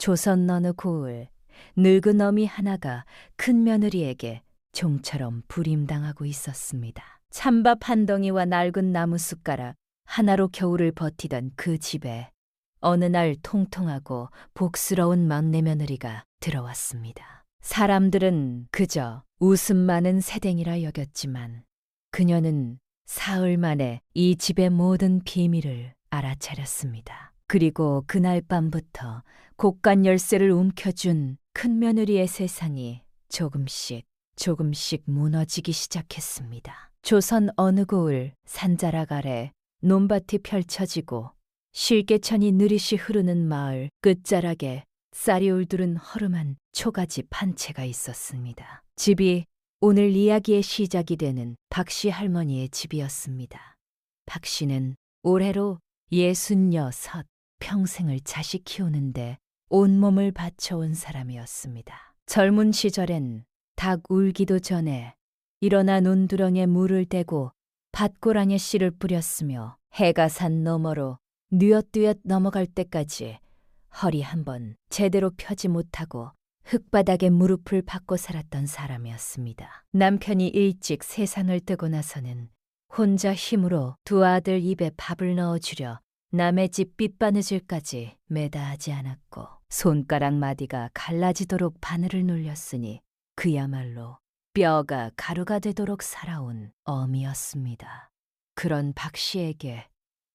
조선 어느 고을 늙은 어미 하나가 큰 며느리에게 종처럼 부림당하고 있었습니다. 찬밥 한 덩이와 낡은 나무 숟가락 하나로 겨울을 버티던 그 집에 어느 날 통통하고 복스러운 막내 며느리가 들어왔습니다. 사람들은 그저 웃음 많은 새댕이라 여겼지만 그녀는 사흘 만에 이 집의 모든 비밀을 알아차렸습니다. 그리고 그날 밤부터 곳간 열쇠를 움켜쥔 큰 며느리의 세상이 조금씩 무너지기 시작했습니다. 조선 어느 고을 산자락 아래 논밭이 펼쳐지고 실개천이 느릿이 흐르는 마을 끝자락에 쌀이 울두른 허름한 초가집 한 채가 있었습니다. 집이 오늘 이야기의 시작이 되는 박씨 할머니의 집이었습니다. 박씨는 올해로 66, 평생을 자식 키우는데 온몸을 바쳐온 사람이었습니다. 젊은 시절엔 닭 울기도 전에 일어나 논두렁에 물을 대고 밭고랑에 씨를 뿌렸으며 해가 산 너머로 뉘엿뉘엿 넘어갈 때까지 허리 한번 제대로 펴지 못하고 흙바닥에 무릎을 박고 살았던 사람이었습니다. 남편이 일찍 세상을 뜨고 나서는 혼자 힘으로 두 아들 입에 밥을 넣어주려 남의 집 빗바느질까지 매다 하지 않았고 손가락 마디가 갈라지도록 바늘을 눌렸으니 그야말로 뼈가 가루가 되도록 살아온 어미였습니다. 그런 박 씨에게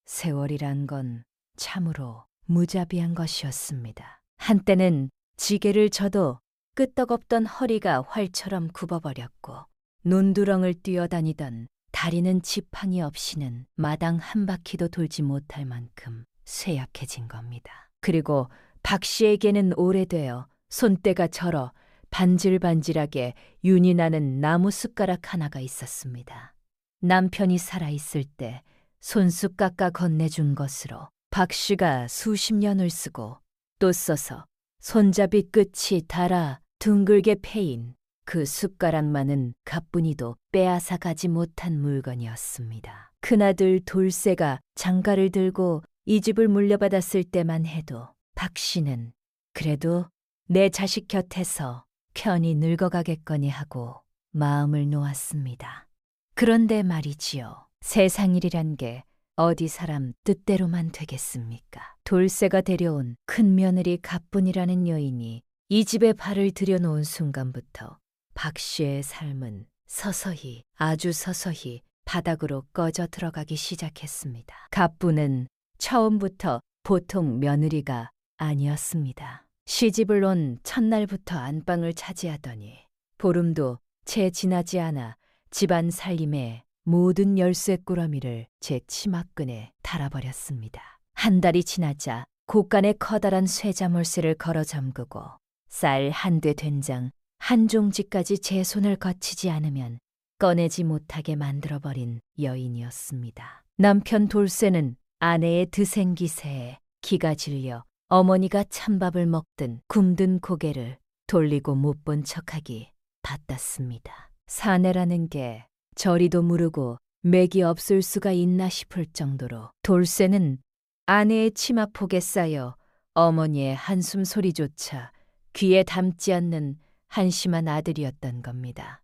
세월이란 건 참으로 무자비한 것이었습니다. 한때는 지게를 져도 끄떡없던 허리가 활처럼 굽어버렸고 논두렁을 뛰어다니던 다리는 지팡이 없이는 마당 한 바퀴도 돌지 못할 만큼 쇠약해진 겁니다. 그리고 박 씨에게는 오래되어 손때가 절어 반질반질하게 윤이 나는 나무 숟가락 하나가 있었습니다. 남편이 살아있을 때 손수 깎아 건네준 것으로 박 씨가 수십 년을 쓰고 또 써서 손잡이 끝이 닳아 둥글게 패인 그 숟가락만은 가뿐히도 빼앗아 가지 못한 물건이었습니다. 큰아들 돌쇠가 장가를 들고 이 집을 물려받았을 때만 해도 박 씨는 그래도 내 자식 곁에서 편히 늙어가겠거니 하고 마음을 놓았습니다. 그런데 말이지요. 세상일이란 게 어디 사람 뜻대로만 되겠습니까? 돌쇠가 데려온 큰 며느리 가뿐이라는 여인이 이 집에 발을 들여놓은 순간부터 박 씨의 삶은 서서히 아주 서서히 바닥으로 꺼져 들어가기 시작했습니다. 가뿐은 처음부터 보통 며느리가 아니었습니다. 시집을 온 첫날부터 안방을 차지하더니 보름도 채 지나지 않아 집안 살림에 모든 열쇠꾸러미를 제 치마끈에 달아버렸습니다. 한 달이 지나자 곳간에 커다란 쇠자물쇠를 걸어 잠그고 쌀 한 대 된장 한 종지까지 제 손을 거치지 않으면 꺼내지 못하게 만들어버린 여인이었습니다. 남편 돌쇠는 아내의 드생기세에 기가 질려 어머니가 찬밥을 먹든 굶든 고개를 돌리고 못 본 척하기 바빴습니다. 사내라는 게 저리도 모르고 맥이 없을 수가 있나 싶을 정도로 돌쇠는 아내의 치마폭에 쌓여 어머니의 한숨 소리조차 귀에 담지 않는 한심한 아들이었던 겁니다.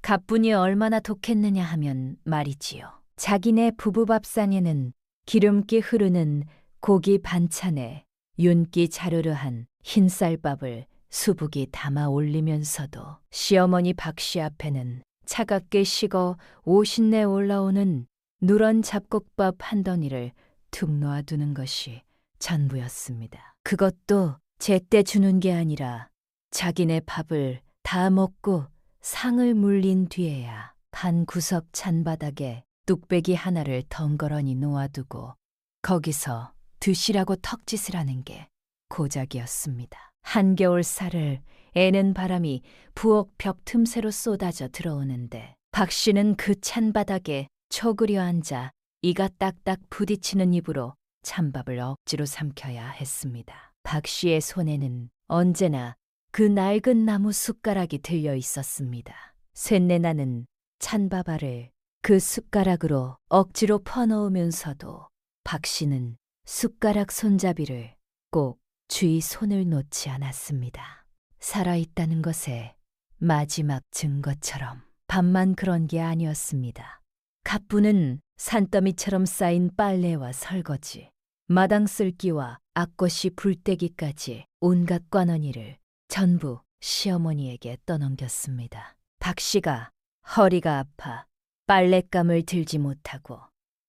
가뿐이 얼마나 독했느냐 하면 말이지요. 자기네 부부밥상에는 기름기 흐르는 고기 반찬에 윤기 자르르한 흰쌀밥을 수북이 담아 올리면서도 시어머니 박씨 앞에는 차갑게 식어 오신내 올라오는 누런 잡곡밥 한 덩이를 툭 놓아두는 것이 전부였습니다. 그것도 제때 주는 게 아니라 자기네 밥을 다 먹고 상을 물린 뒤에야 반 구석 찬바닥에 뚝배기 하나를 덩그러니 놓아두고 거기서 드시라고 턱짓을 하는 게 고작이었습니다. 한겨울 쌀을 애는 바람이 부엌 벽 틈새로 쏟아져 들어오는데 박 씨는 그 찬바닥에 초그려 앉아 이가 딱딱 부딪히는 입으로 찬밥을 억지로 삼켜야 했습니다. 박 씨의 손에는 언제나 그 낡은 나무 숟가락이 들려 있었습니다. 쇳내나는 찬밥알을 그 숟가락으로 억지로 퍼넣으면서도 박 씨는 숟가락 손잡이를 꼭 주의 손을 놓지 않았습니다. 살아있다는 것의 마지막 증거처럼. 밤만 그런 게 아니었습니다. 갑부는 산더미처럼 쌓인 빨래와 설거지, 마당 쓸기와 앞것이 불때기까지 온갖 꽈너니를 전부 시어머니에게 떠넘겼습니다. 박 씨가 허리가 아파 빨랫감을 들지 못하고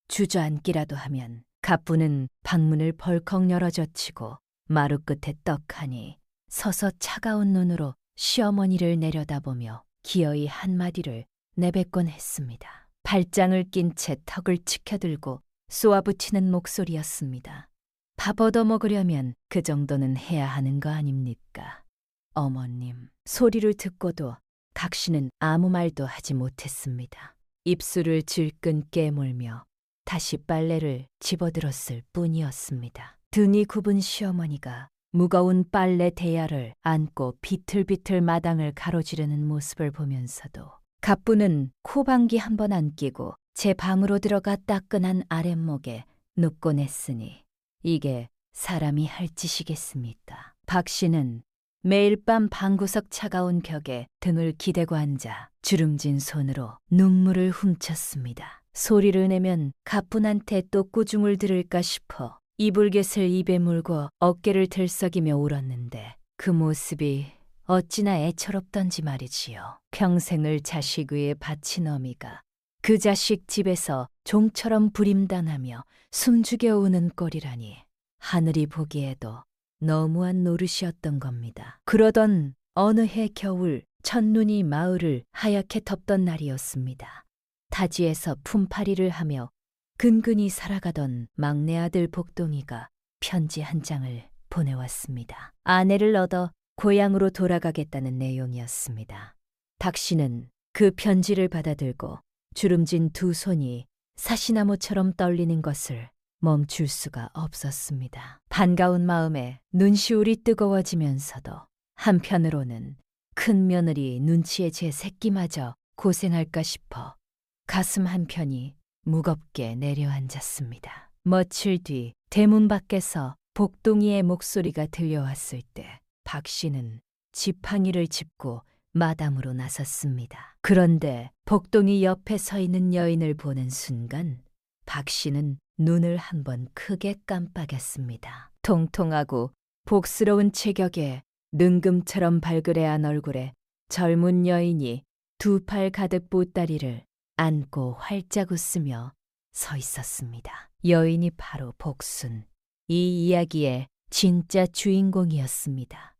주저앉기라도 하면 갑부는 방문을 벌컥 열어젖히고 마루 끝에 떡하니 서서 차가운 눈으로 시어머니를 내려다보며 기어이 한마디를 내뱉곤 했습니다. 발장을 낀 채 턱을 치켜들고 쏘아붙이는 목소리였습니다. 밥 얻어먹으려면 그 정도는 해야 하는 거 아닙니까? 어머님, 소리를 듣고도 각 씨는 아무 말도 하지 못했습니다. 입술을 질끈 깨물며 다시 빨래를 집어들었을 뿐이었습니다. 등이 굽은 시어머니가 무거운 빨래 대야를 안고 비틀비틀 마당을 가로지르는 모습을 보면서도 갑부는 코방귀 한 번 안 끼고 제 방으로 들어가 따끈한 아랫목에 눕곤 했으니 이게 사람이 할 짓이겠습니까? 박 씨는 매일 밤 방구석 차가운 벽에 등을 기대고 앉아 주름진 손으로 눈물을 훔쳤습니다. 소리를 내면 가뿐한테 또 꾸중을 들을까 싶어 이불갯을 입에 물고 어깨를 들썩이며 울었는데 그 모습이 어찌나 애처롭던지 말이지요. 평생을 자식 위에 바친 어미가 그 자식 집에서 종처럼 부림당하며 숨죽여 우는 꼴이라니 하늘이 보기에도 너무한 노릇이었던 겁니다. 그러던 어느 해 겨울 첫눈이 마을을 하얗게 덮던 날이었습니다. 타지에서 품팔이를 하며 근근히 살아가던 막내 아들 복동이가 편지 한 장을 보내왔습니다. 아내를 얻어 고향으로 돌아가겠다는 내용이었습니다. 박 씨는 그 편지를 받아들고 주름진 두 손이 사시나무처럼 떨리는 것을 멈출 수가 없었습니다. 반가운 마음에 눈시울이 뜨거워지면서도 한편으로는 큰 며느리 눈치에 제 새끼마저 고생할까 싶어 가슴 한편이 무겁게 내려앉았습니다. 며칠 뒤 대문 밖에서 복동이의 목소리가 들려왔을 때 박 씨는 지팡이를 짚고 마담으로 나섰습니다. 그런데 복동이 옆에 서 있는 여인을 보는 순간 박 씨는 눈을 한번 크게 깜빡였습니다. 통통하고 복스러운 체격에 능금처럼 발그레한 얼굴에 젊은 여인이 두 팔 가득 보따리를 안고 활짝 웃으며 서 있었습니다. 여인이 바로 복순, 이 이야기의 진짜 주인공이었습니다.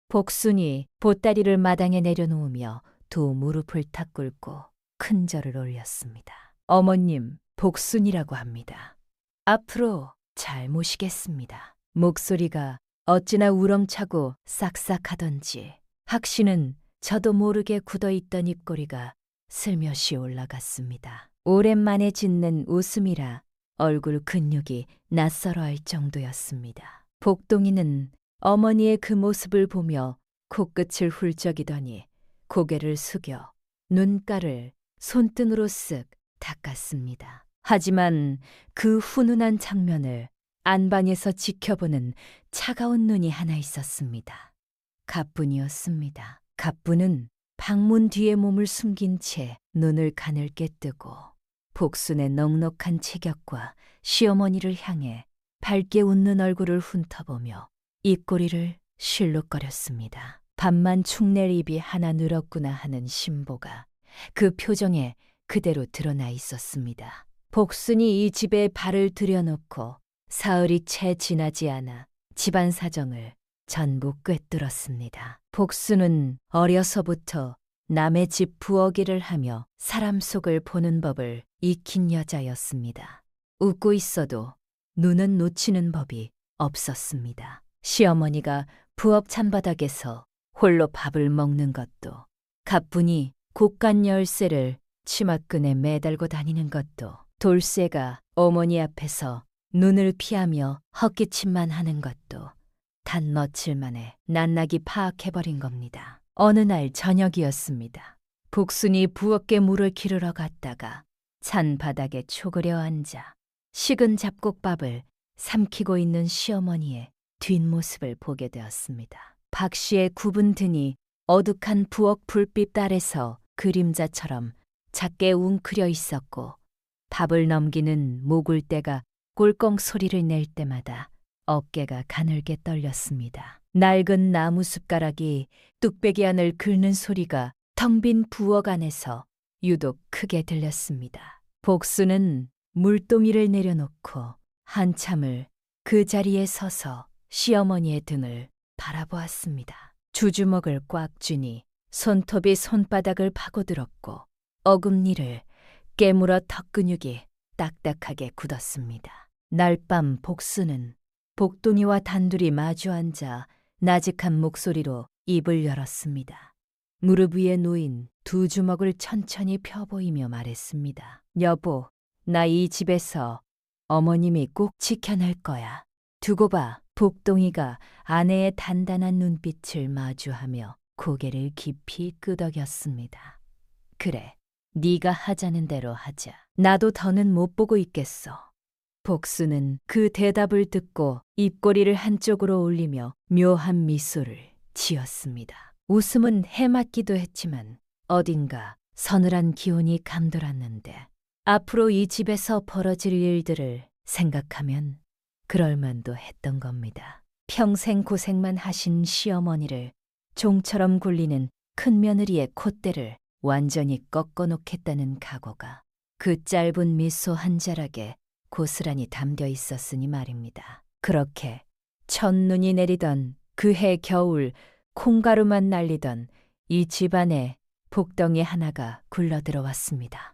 복순이 보따리를 마당에 내려놓으며 두 무릎을 탁 꿇고 큰 절을 올렸습니다. 어머님, 복순이라고 합니다. 앞으로 잘 모시겠습니다. 목소리가 어찌나 우렁차고 싹싹하던지 박 씨는 저도 모르게 굳어있던 입꼬리가 슬며시 올라갔습니다. 오랜만에 짓는 웃음이라 얼굴 근육이 낯설어할 정도였습니다. 복동이는 어머니의 그 모습을 보며 코끝을 훌쩍이더니 고개를 숙여 눈가를 손등으로 쓱 닦았습니다. 하지만 그 훈훈한 장면을 안방에서 지켜보는 차가운 눈이 하나 있었습니다. 갑분이었습니다. 갑분은 방문 뒤에 몸을 숨긴 채 눈을 가늘게 뜨고 복순의 넉넉한 체격과 시어머니를 향해 밝게 웃는 얼굴을 훑어보며 입꼬리를 실룩거렸습니다. 밤만 축낼 입이 하나 늘었구나 하는 심보가 그 표정에 그대로 드러나 있었습니다. 복순이 이 집에 발을 들여놓고 사흘이 채 지나지 않아 집안 사정을 전부 꿰뚫었습니다. 복순은 어려서부터 남의 집 부엌일을 하며 사람 속을 보는 법을 익힌 여자였습니다. 웃고 있어도 눈은 놓치는 법이 없었습니다. 시어머니가 부엌 찬바닥에서 홀로 밥을 먹는 것도, 갑분이 곡간 열쇠를 치마끈에 매달고 다니는 것도, 돌쇠가 어머니 앞에서 눈을 피하며 헛기침만 하는 것도 단 며칠 만에 낱낱이 파악해버린 겁니다. 어느 날 저녁이었습니다. 복순이 부엌에 물을 기르러 갔다가 찬 바닥에 초그려 앉아 식은 잡곡밥을 삼키고 있는 시어머니의 뒷모습을 보게 되었습니다. 박 씨의 굽은 등이 어둑한 부엌 불빛 아래서 그림자처럼 작게 웅크려 있었고, 밥을 넘기는 모굴대가 꼴꺽 소리를 낼 때마다 어깨가 가늘게 떨렸습니다. 낡은 나무 숟가락이 뚝배기 안을 긁는 소리가 텅 빈 부엌 안에서 유독 크게 들렸습니다. 복수는 물동이를 내려놓고 한참을 그 자리에 서서 시어머니의 등을 바라보았습니다. 주주먹을 꽉 쥐니 손톱이 손바닥을 파고들었고 어금니를 깨물어 턱근육이 딱딱하게 굳었습니다. 날밤 복수는 복동이와 단둘이 마주 앉아 나직한 목소리로 입을 열었습니다. 무릎 위에 놓인 두 주먹을 천천히 펴보이며 말했습니다. 여보, 나 이 집에서 어머님이 꼭 지켜낼 거야. 두고 봐. 복동이가 아내의 단단한 눈빛을 마주하며 고개를 깊이 끄덕였습니다. 그래, 네가 하자는 대로 하자. 나도 더는 못 보고 있겠어. 복수는 그 대답을 듣고 입꼬리를 한쪽으로 올리며 묘한 미소를 지었습니다. 웃음은 해맞기도 했지만 어딘가 서늘한 기운이 감돌았는데 앞으로 이 집에서 벌어질 일들을 생각하면 그럴만도 했던 겁니다. 평생 고생만 하신 시어머니를 종처럼 굴리는 큰며느리의 콧대를 완전히 꺾어놓겠다는 각오가 그 짧은 미소 한 자락에 고스란히 담겨 있었으니 말입니다. 그렇게 첫눈이 내리던 그해 겨울 콩가루만 날리던 이 집안에 복덩이 하나가 굴러들어왔습니다.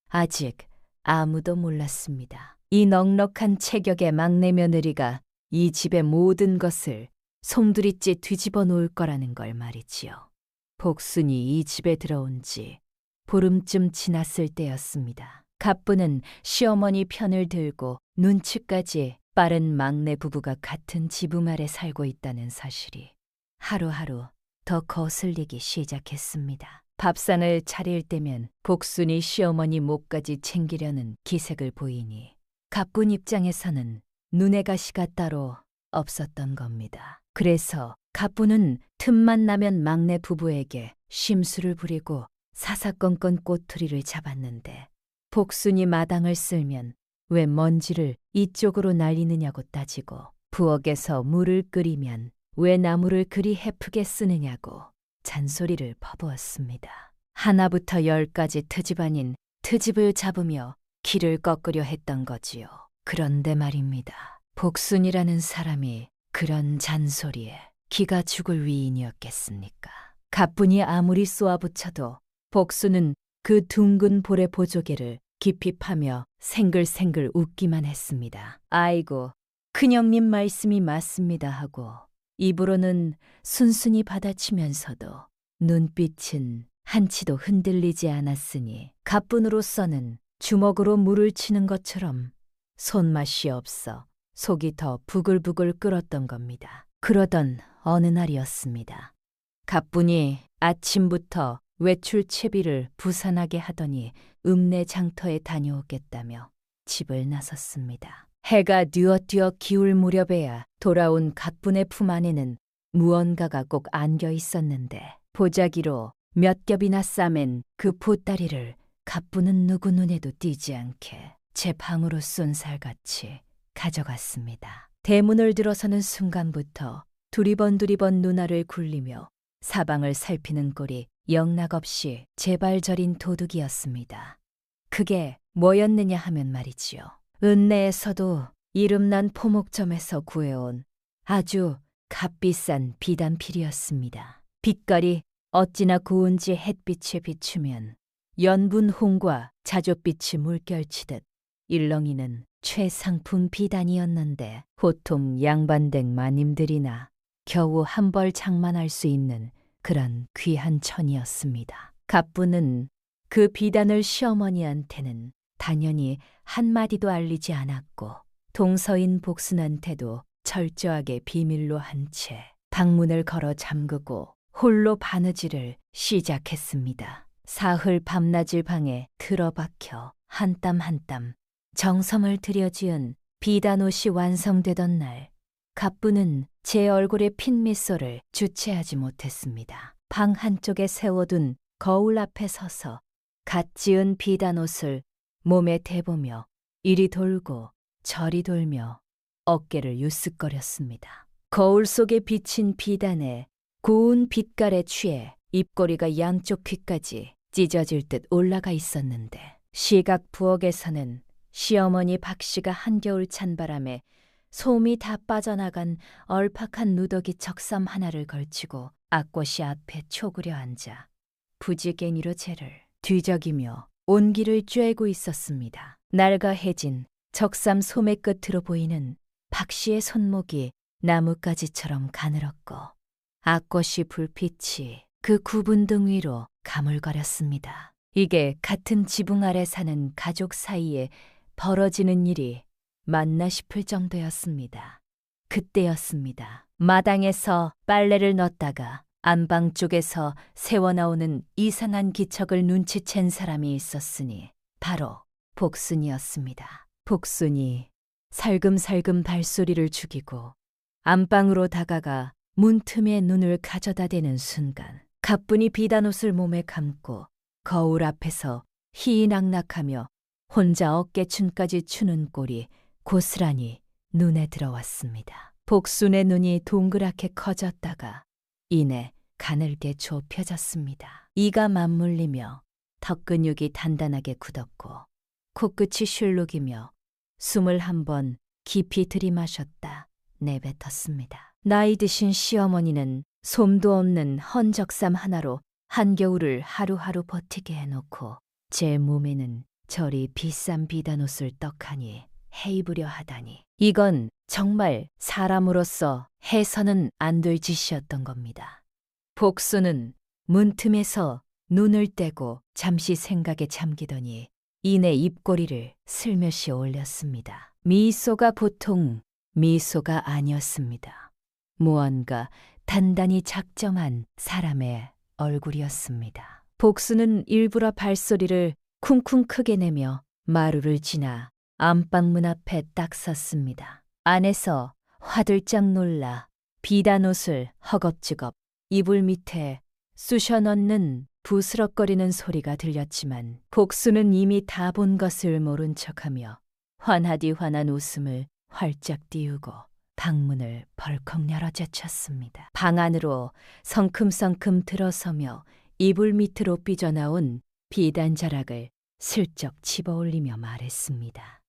아직 아무도 몰랐습니다. 이 넉넉한 체격의 막내 며느리가 이 집의 모든 것을 송두리째 뒤집어 놓을 거라는 걸 말이지요. 복순이 이 집에 들어온 지 보름쯤 지났을 때였습니다. 갑부는 시어머니 편을 들고 눈치까지 빠른 막내 부부가 같은 지붕 아래 살고 있다는 사실이 하루하루 더 거슬리기 시작했습니다. 밥상을 차릴 때면 복순이 시어머니 목까지 챙기려는 기색을 보이니 갑분 입장에서는 눈의 가시가 따로 없었던 겁니다. 그래서 갑분은 틈만 나면 막내 부부에게 심술을 부리고 사사건건 꼬투리를 잡았는데 복순이 마당을 쓸면 왜 먼지를 이쪽으로 날리느냐고 따지고 부엌에서 물을 끓이면 왜 나무를 그리 헤프게 쓰느냐고 잔소리를 퍼부었습니다. 하나부터 열까지 트집 아닌 트집을 잡으며 길을 꺾으려 했던 거지요. 그런데 말입니다. 복순이라는 사람이 그런 잔소리에 기가 죽을 위인이었겠습니까? 갑분이 아무리 쏘아붙여도 복순은 그 둥근 볼의 보조개를 깊이 파며 생글생글 웃기만 했습니다. 아이고, 큰형님 말씀이 맞습니다 하고 입으로는 순순히 받아치면서도 눈빛은 한치도 흔들리지 않았으니 갑분으로서는 주먹으로 물을 치는 것처럼 손맛이 없어 속이 더 부글부글 끓었던 겁니다. 그러던 어느 날이었습니다. 갑분이 아침부터 외출 채비를 부산하게 하더니 읍내 장터에 다녀오겠다며 집을 나섰습니다. 해가 뉘어뉘어 기울 무렵에야 돌아온 갑분의 품 안에는 무언가가 꼭 안겨 있었는데 보자기로 몇 겹이나 싸맨 그 보따리를 갑분은 누구 눈에도 띄지 않게 제 방으로 쏜 살같이 가져갔습니다. 대문을 들어서는 순간부터 두리번 누나를 굴리며 사방을 살피는 꼴이 영락없이 제발저린 도둑이었습니다. 그게 뭐였느냐 하면 말이지요. 읍내에서도 이름난 포목점에서 구해온 아주 값비싼 비단필이었습니다. 빛깔이 어찌나 고운지 햇빛에 비추면 연분 홍과 자줏빛이 물결치듯 일렁이는 최상품 비단이었는데 보통 양반댁 마님들이나 겨우 한 벌 장만할 수 있는 그런 귀한 천이었습니다. 갑부는 그 비단을 시어머니한테는 당연히 한마디도 알리지 않았고 동서인 복순한테도 철저하게 비밀로 한 채 방문을 걸어 잠그고 홀로 바느질을 시작했습니다. 사흘 밤낮을 방에 틀어박혀 한 땀 한 땀 정성을 들여 지은 비단옷이 완성되던 날 갑부는 제 얼굴에 핀미소를 주체하지 못했습니다. 방 한쪽에 세워둔 거울 앞에 서서 갓 지은 비단옷을 몸에 대보며 이리 돌고 저리 돌며 어깨를 유쓱거렸습니다. 거울 속에 비친 비단에 고운 빛깔에 취해 입꼬리가 양쪽 귀까지 찢어질 듯 올라가 있었는데 시각 부엌에서는 시어머니 박씨가 한겨울 찬바람에 솜이 다 빠져나간 얼팍한 누더기 적삼 하나를 걸치고 앞꽃이 앞에 초그려 앉아 부지깽이로 쟤를 뒤적이며 온기를 쬐고 있었습니다. 낡아해진 적삼 소매 끝으로 보이는 박씨의 손목이 나뭇가지처럼 가늘었고 앞꽃이 불빛이 그 굽은 등 위로 가물거렸습니다. 이게 같은 지붕 아래 사는 가족 사이에 벌어지는 일이 맞나 싶을 정도였습니다. 그때였습니다. 마당에서 빨래를 넣다가 안방 쪽에서 새어나오는 이상한 기척을 눈치챈 사람이 있었으니 바로 복순이었습니다. 복순이 살금살금 발소리를 죽이고 안방으로 다가가 문틈에 눈을 가져다 대는 순간 가뿐히 비단옷을 몸에 감고 거울 앞에서 희낙낙하며 혼자 어깨춤까지 추는 꼴이 고스란히 눈에 들어왔습니다. 복순의 눈이 동그랗게 커졌다가 이내 가늘게 좁혀졌습니다. 이가 맞물리며 턱근육이 단단하게 굳었고 코끝이 슐룩이며 숨을 한 번 깊이 들이마셨다 내뱉었습니다. 나이 드신 시어머니는 솜도 없는 헌적삼 하나로 한겨울을 하루하루 버티게 해놓고 제 몸에는 저리 비싼 비단옷을 떡하니 해입으려 하다니 이건 정말 사람으로서 해서는 안 될 짓이었던 겁니다. 복수는 문틈에서 눈을 떼고 잠시 생각에 잠기더니 이내 입꼬리를 슬며시 올렸습니다. 미소가 보통 미소가 아니었습니다. 무언가 단단히 작정한 사람의 얼굴이었습니다. 복수는 일부러 발소리를 쿵쿵 크게 내며 마루를 지나 안방문 앞에 딱 섰습니다. 안에서 화들짝 놀라 비단옷을 허겁지겁 이불 밑에 쑤셔 넣는 부스럭거리는 소리가 들렸지만 복수는 이미 다 본 것을 모른 척하며 환하디 환한 웃음을 활짝 띄우고 방문을 벌컥 열어 제쳤습니다. 방 안으로 성큼성큼 들어서며 이불 밑으로 삐져나온 비단 자락을 슬쩍 집어올리며 말했습니다.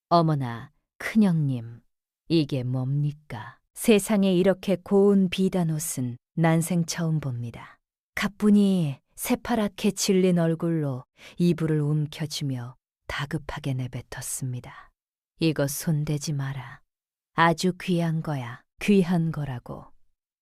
어머나, 큰형님, 이게 뭡니까? 세상에 이렇게 고운 비단옷은 난생 처음 봅니다. 가뿐히 새파랗게 질린 얼굴로 이불을 움켜쥐며 다급하게 내뱉었습니다. 이거 손대지 마라. 아주 귀한 거야. 귀한 거라고.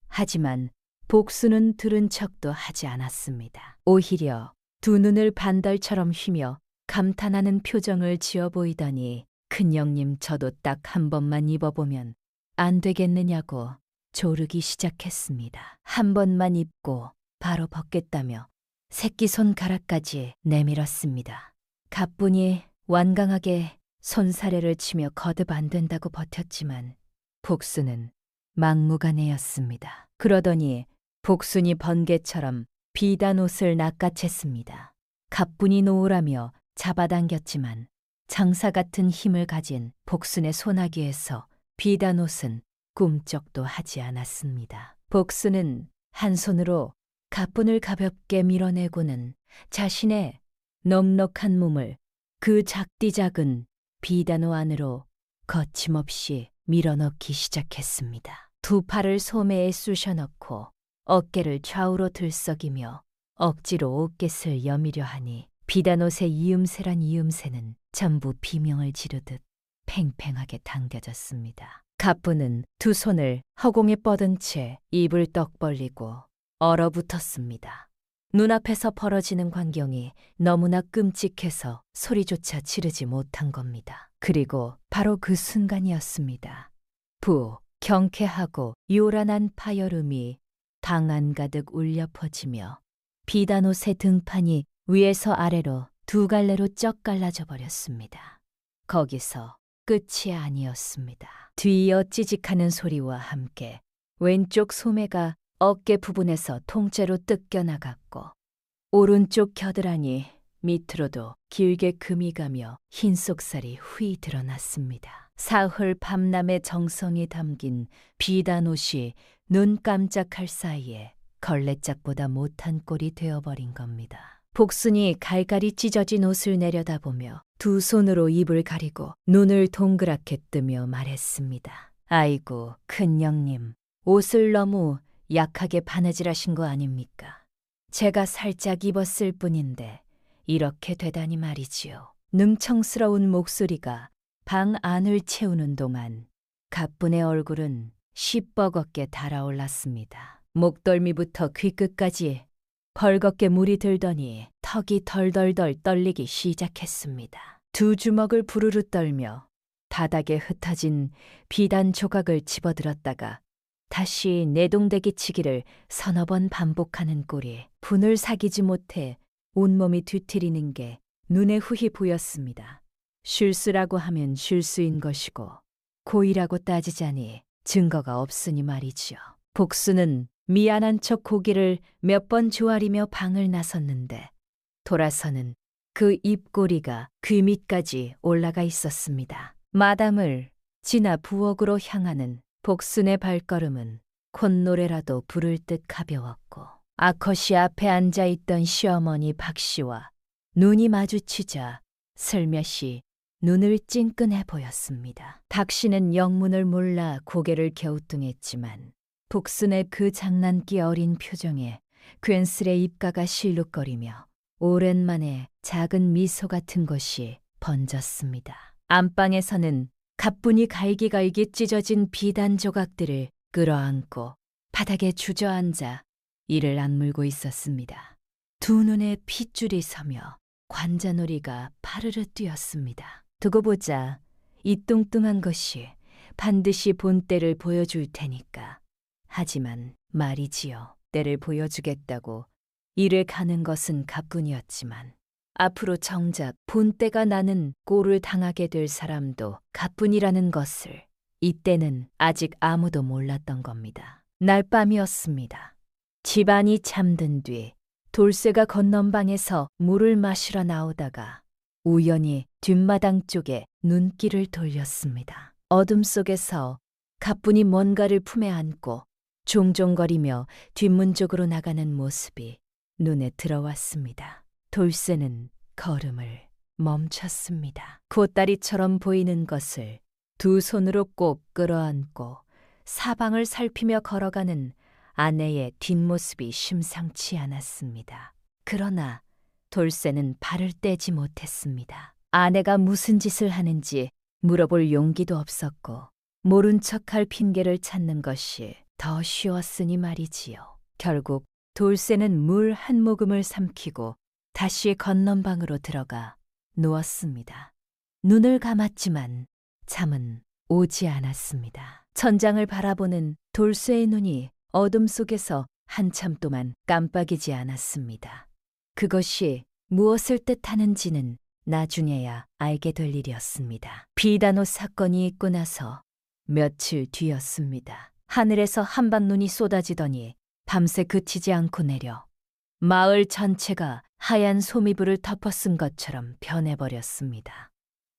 하지만 복수는 들은 척도 하지 않았습니다. 오히려 두 눈을 반달처럼 휘며 감탄하는 표정을 지어 보이더니 큰형님 저도 딱 한 번만 입어보면 안 되겠느냐고 조르기 시작했습니다. 한 번만 입고 바로 벗겠다며 새끼 손가락까지 내밀었습니다. 가뿐히 완강하게 손사래를 치며 거듭 안 된다고 버텼지만 복수는 막무가내였습니다. 그러더니 복순이 번개처럼 비단 옷을 낚아챘습니다. 가뿐히 놓으라며 잡아당겼지만 장사 같은 힘을 가진 복순의 소나기에서 비단 옷은 꿈쩍도 하지 않았습니다. 복순은 한 손으로 가뿐을 가볍게 밀어내고는 자신의 넉넉한 몸을 그 작디 작은 비단옷 안으로 거침없이 밀어넣기 시작했습니다. 두 팔을 소매에 쑤셔 넣고 어깨를 좌우로 들썩이며 억지로 옷깃을 여미려 하니 비단옷의 이음새란 이음새는 전부 비명을 지르듯 팽팽하게 당겨졌습니다. 가뿐은 두 손을 허공에 뻗은 채 입을 떡 벌리고 얼어붙었습니다. 눈앞에서 벌어지는 광경이 너무나 끔찍해서 소리조차 지르지 못한 겁니다. 그리고 바로 그 순간이었습니다. 경쾌하고 요란한 파여름이 방 안가득 울려 퍼지며 비단옷의 등판이 위에서 아래로 두 갈래로 쩍 갈라져 버렸습니다. 거기서 끝이 아니었습니다. 뒤이어 찌직하는 소리와 함께 왼쪽 소매가 어깨 부분에서 통째로 뜯겨나갔고 오른쪽 겨드랑이 밑으로도 길게 금이 가며 흰 속살이 휘 드러났습니다. 사흘 밤남의 정성이 담긴 비단 옷이 눈 깜짝할 사이에 걸레짝보다 못한 꼴이 되어버린 겁니다. 복순이 갈갈이 찢어진 옷을 내려다보며 두 손으로 입을 가리고 눈을 동그랗게 뜨며 말했습니다. 아이고, 큰형님, 옷을 너무 약하게 바느질하신 거 아닙니까? 제가 살짝 입었을 뿐인데 이렇게 되다니 말이지요. 능청스러운 목소리가 방 안을 채우는 동안 가뿐의 얼굴은 시뻘겋게 달아올랐습니다. 목덜미부터 귀끝까지 벌겋게 물이 들더니 턱이 덜덜덜 떨리기 시작했습니다. 두 주먹을 부르르 떨며 바닥에 흩어진 비단 조각을 집어들었다가 다시 내동대기 치기를 서너 번 반복하는 꼴이 분을 사기지 못해 온몸이 뒤틀리는 게 눈에 후히 보였습니다. 실수라고 하면 실수인 것이고 고의라고 따지자니 증거가 없으니 말이지요. 복수는 미안한 척 고개를 몇 번 조아리며 방을 나섰는데 돌아서는 그 입꼬리가 귀 밑까지 올라가 있었습니다. 마당을 지나 부엌으로 향하는 복순의 발걸음은 콧노래라도 부를 듯 가벼웠고 아컷이 앞에 앉아있던 시어머니 박씨와 눈이 마주치자 슬며시 눈을 찡끈해 보였습니다. 박씨는 영문을 몰라 고개를 갸우뚱했지만 복순의 그 장난기 어린 표정에 괜스레 입가가 실룩거리며 오랜만에 작은 미소 같은 것이 번졌습니다. 안방에서는 가뿐히 갈기갈기 찢어진 비단 조각들을 끌어안고 바닥에 주저앉아 이를 악물고 있었습니다. 두 눈에 핏줄이 서며 관자놀이가 파르르 뛰었습니다. 두고 보자. 이 뚱뚱한 것이 반드시 본때를 보여줄 테니까. 하지만 말이지요. 때를 보여주겠다고 이를 가는 것은 가뿐이었지만 앞으로 정작 본때가 나는 꼴을 당하게 될 사람도 가뿐이라는 것을 이때는 아직 아무도 몰랐던 겁니다. 날밤이었습니다. 집안이 잠든 뒤 돌쇠가 건넌방에서 물을 마시러 나오다가 우연히 뒷마당 쪽에 눈길을 돌렸습니다. 어둠 속에서 가뿐히 뭔가를 품에 안고 종종거리며 뒷문 쪽으로 나가는 모습이 눈에 들어왔습니다. 돌쇠는 걸음을 멈췄습니다. 고다리처럼 보이는 것을 두 손으로 꼭 끌어안고 사방을 살피며 걸어가는 아내의 뒷모습이 심상치 않았습니다. 그러나 돌쇠는 발을 떼지 못했습니다. 아내가 무슨 짓을 하는지 물어볼 용기도 없었고 모른 척할 핑계를 찾는 것이 더 쉬웠으니 말이지요. 결국 돌쇠는 물 한 모금을 삼키고 다시 건넌방으로 들어가 누웠습니다. 눈을 감았지만 잠은 오지 않았습니다. 천장을 바라보는 돌쇠의 눈이 어둠 속에서 한참 동안 깜빡이지 않았습니다. 그것이 무엇을 뜻하는지는 나중에야 알게 될 일이었습니다. 비단옷 사건이 있고 나서 며칠 뒤였습니다. 하늘에서 한밤눈이 쏟아지더니 밤새 그치지 않고 내려 마을 전체가 하얀 소미불을 덮어쓴 것처럼 변해버렸습니다.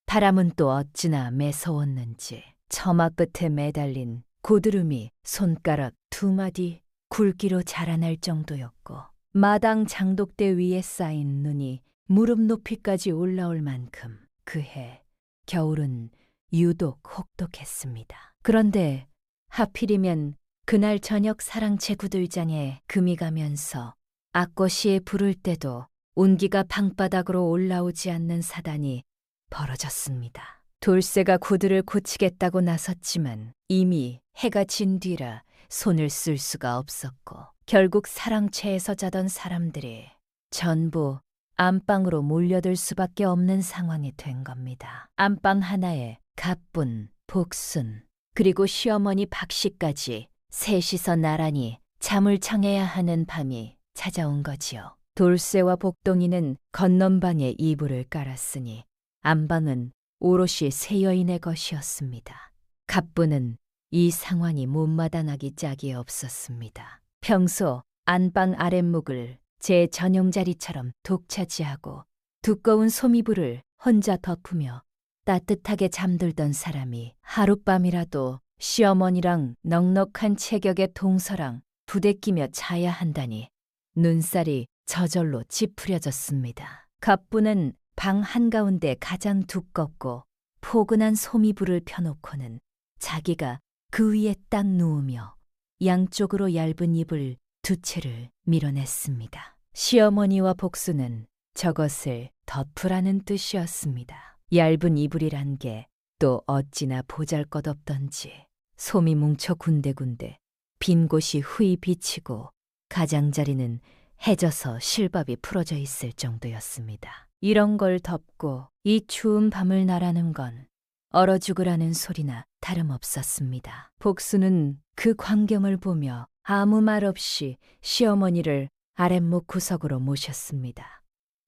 바람은 또 어찌나 매서웠는지 처마 끝에 매달린 고드름이 손가락 두 마디 굵기로 자라날 정도였고 마당 장독대 위에 쌓인 눈이 무릎 높이까지 올라올 만큼 그해 겨울은 유독 혹독했습니다. 그런데 하필이면 그날 저녁 사랑채 구들장에 금이 가면서 악거시에 부를 때도 온기가 방바닥으로 올라오지 않는 사단이 벌어졌습니다. 돌쇠가 구두를 고치겠다고 나섰지만 이미 해가 진 뒤라 손을 쓸 수가 없었고 결국 사랑채에서 자던 사람들이 전부 안방으로 몰려들 수밖에 없는 상황이 된 겁니다. 안방 하나에 가뿐, 복순, 그리고 시어머니 박씨까지 셋이서 나란히 잠을 청해야 하는 밤이 찾아온 거지요. 돌쇠와 복동이는 건넌방에 이불을 깔았으니 안방은 오롯이 세 여인의 것이었습니다. 갑부는 이 상황이 못마땅하기 짝이 없었습니다. 평소 안방 아랫목을 제 전용 자리처럼 독차지하고 두꺼운 소미불을 혼자 덮으며 따뜻하게 잠들던 사람이 하룻밤이라도 시어머니랑 넉넉한 체격의 동서랑 부대끼며 자야 한다니 눈살이 저절로 찌푸려졌습니다. 갑부는 방 한가운데 가장 두껍고 포근한 소미불을 펴놓고는 자기가 그 위에 딱 누우며 양쪽으로 얇은 이불 두 채를 밀어냈습니다. 시어머니와 복수는 저것을 덮으라는 뜻이었습니다. 얇은 이불이란 게 또 어찌나 보잘것없던지 솜이 뭉쳐 군데군데 빈 곳이 후이 비치고 가장자리는 해져서 실밥이 풀어져 있을 정도였습니다. 이런 걸 덮고 이 추운 밤을 나라는 건 얼어 죽으라는 소리나 다름없었습니다. 복수는 그 광경을 보며 아무 말 없이 시어머니를 아랫목 구석으로 모셨습니다.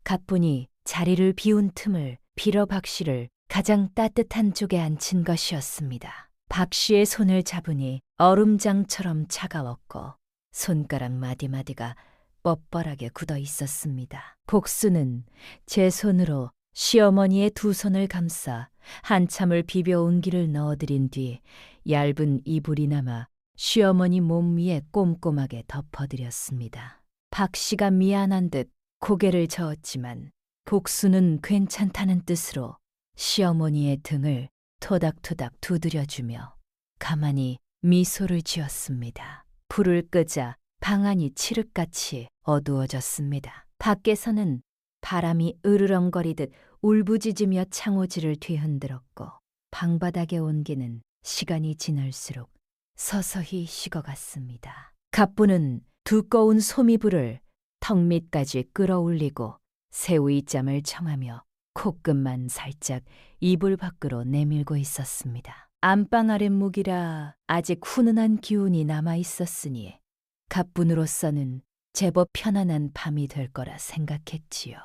가뿐히 자리를 비운 틈을 빌어 박 씨를 가장 따뜻한 쪽에 앉힌 것이었습니다. 박 씨의 손을 잡으니 얼음장처럼 차가웠고 손가락 마디마디가 뻣뻣하게 굳어 있었습니다. 복수는 제 손으로 시어머니의 두 손을 감싸 한참을 비벼 온기를 넣어드린 뒤 얇은 이불이 남아 시어머니 몸 위에 꼼꼼하게 덮어드렸습니다. 박 씨가 미안한 듯 고개를 저었지만 복수는 괜찮다는 뜻으로 시어머니의 등을 토닥토닥 두드려주며 가만히 미소를 지었습니다. 불을 끄자 방 안이 칠흑같이 어두워졌습니다. 밖에서는 바람이 으르렁거리듯 울부짖으며 창호지를 뒤흔들었고 방바닥의 온기는 시간이 지날수록 서서히 식어갔습니다. 갑부는 두꺼운 소미불을 턱 밑까지 끌어올리고 새우이짬을 청하며 콧끝만 살짝 이불 밖으로 내밀고 있었습니다. 안방 아랫목이라 아직 훈훈한 기운이 남아 있었으니 갑분으로서는 제법 편안한 밤이 될 거라 생각했지요.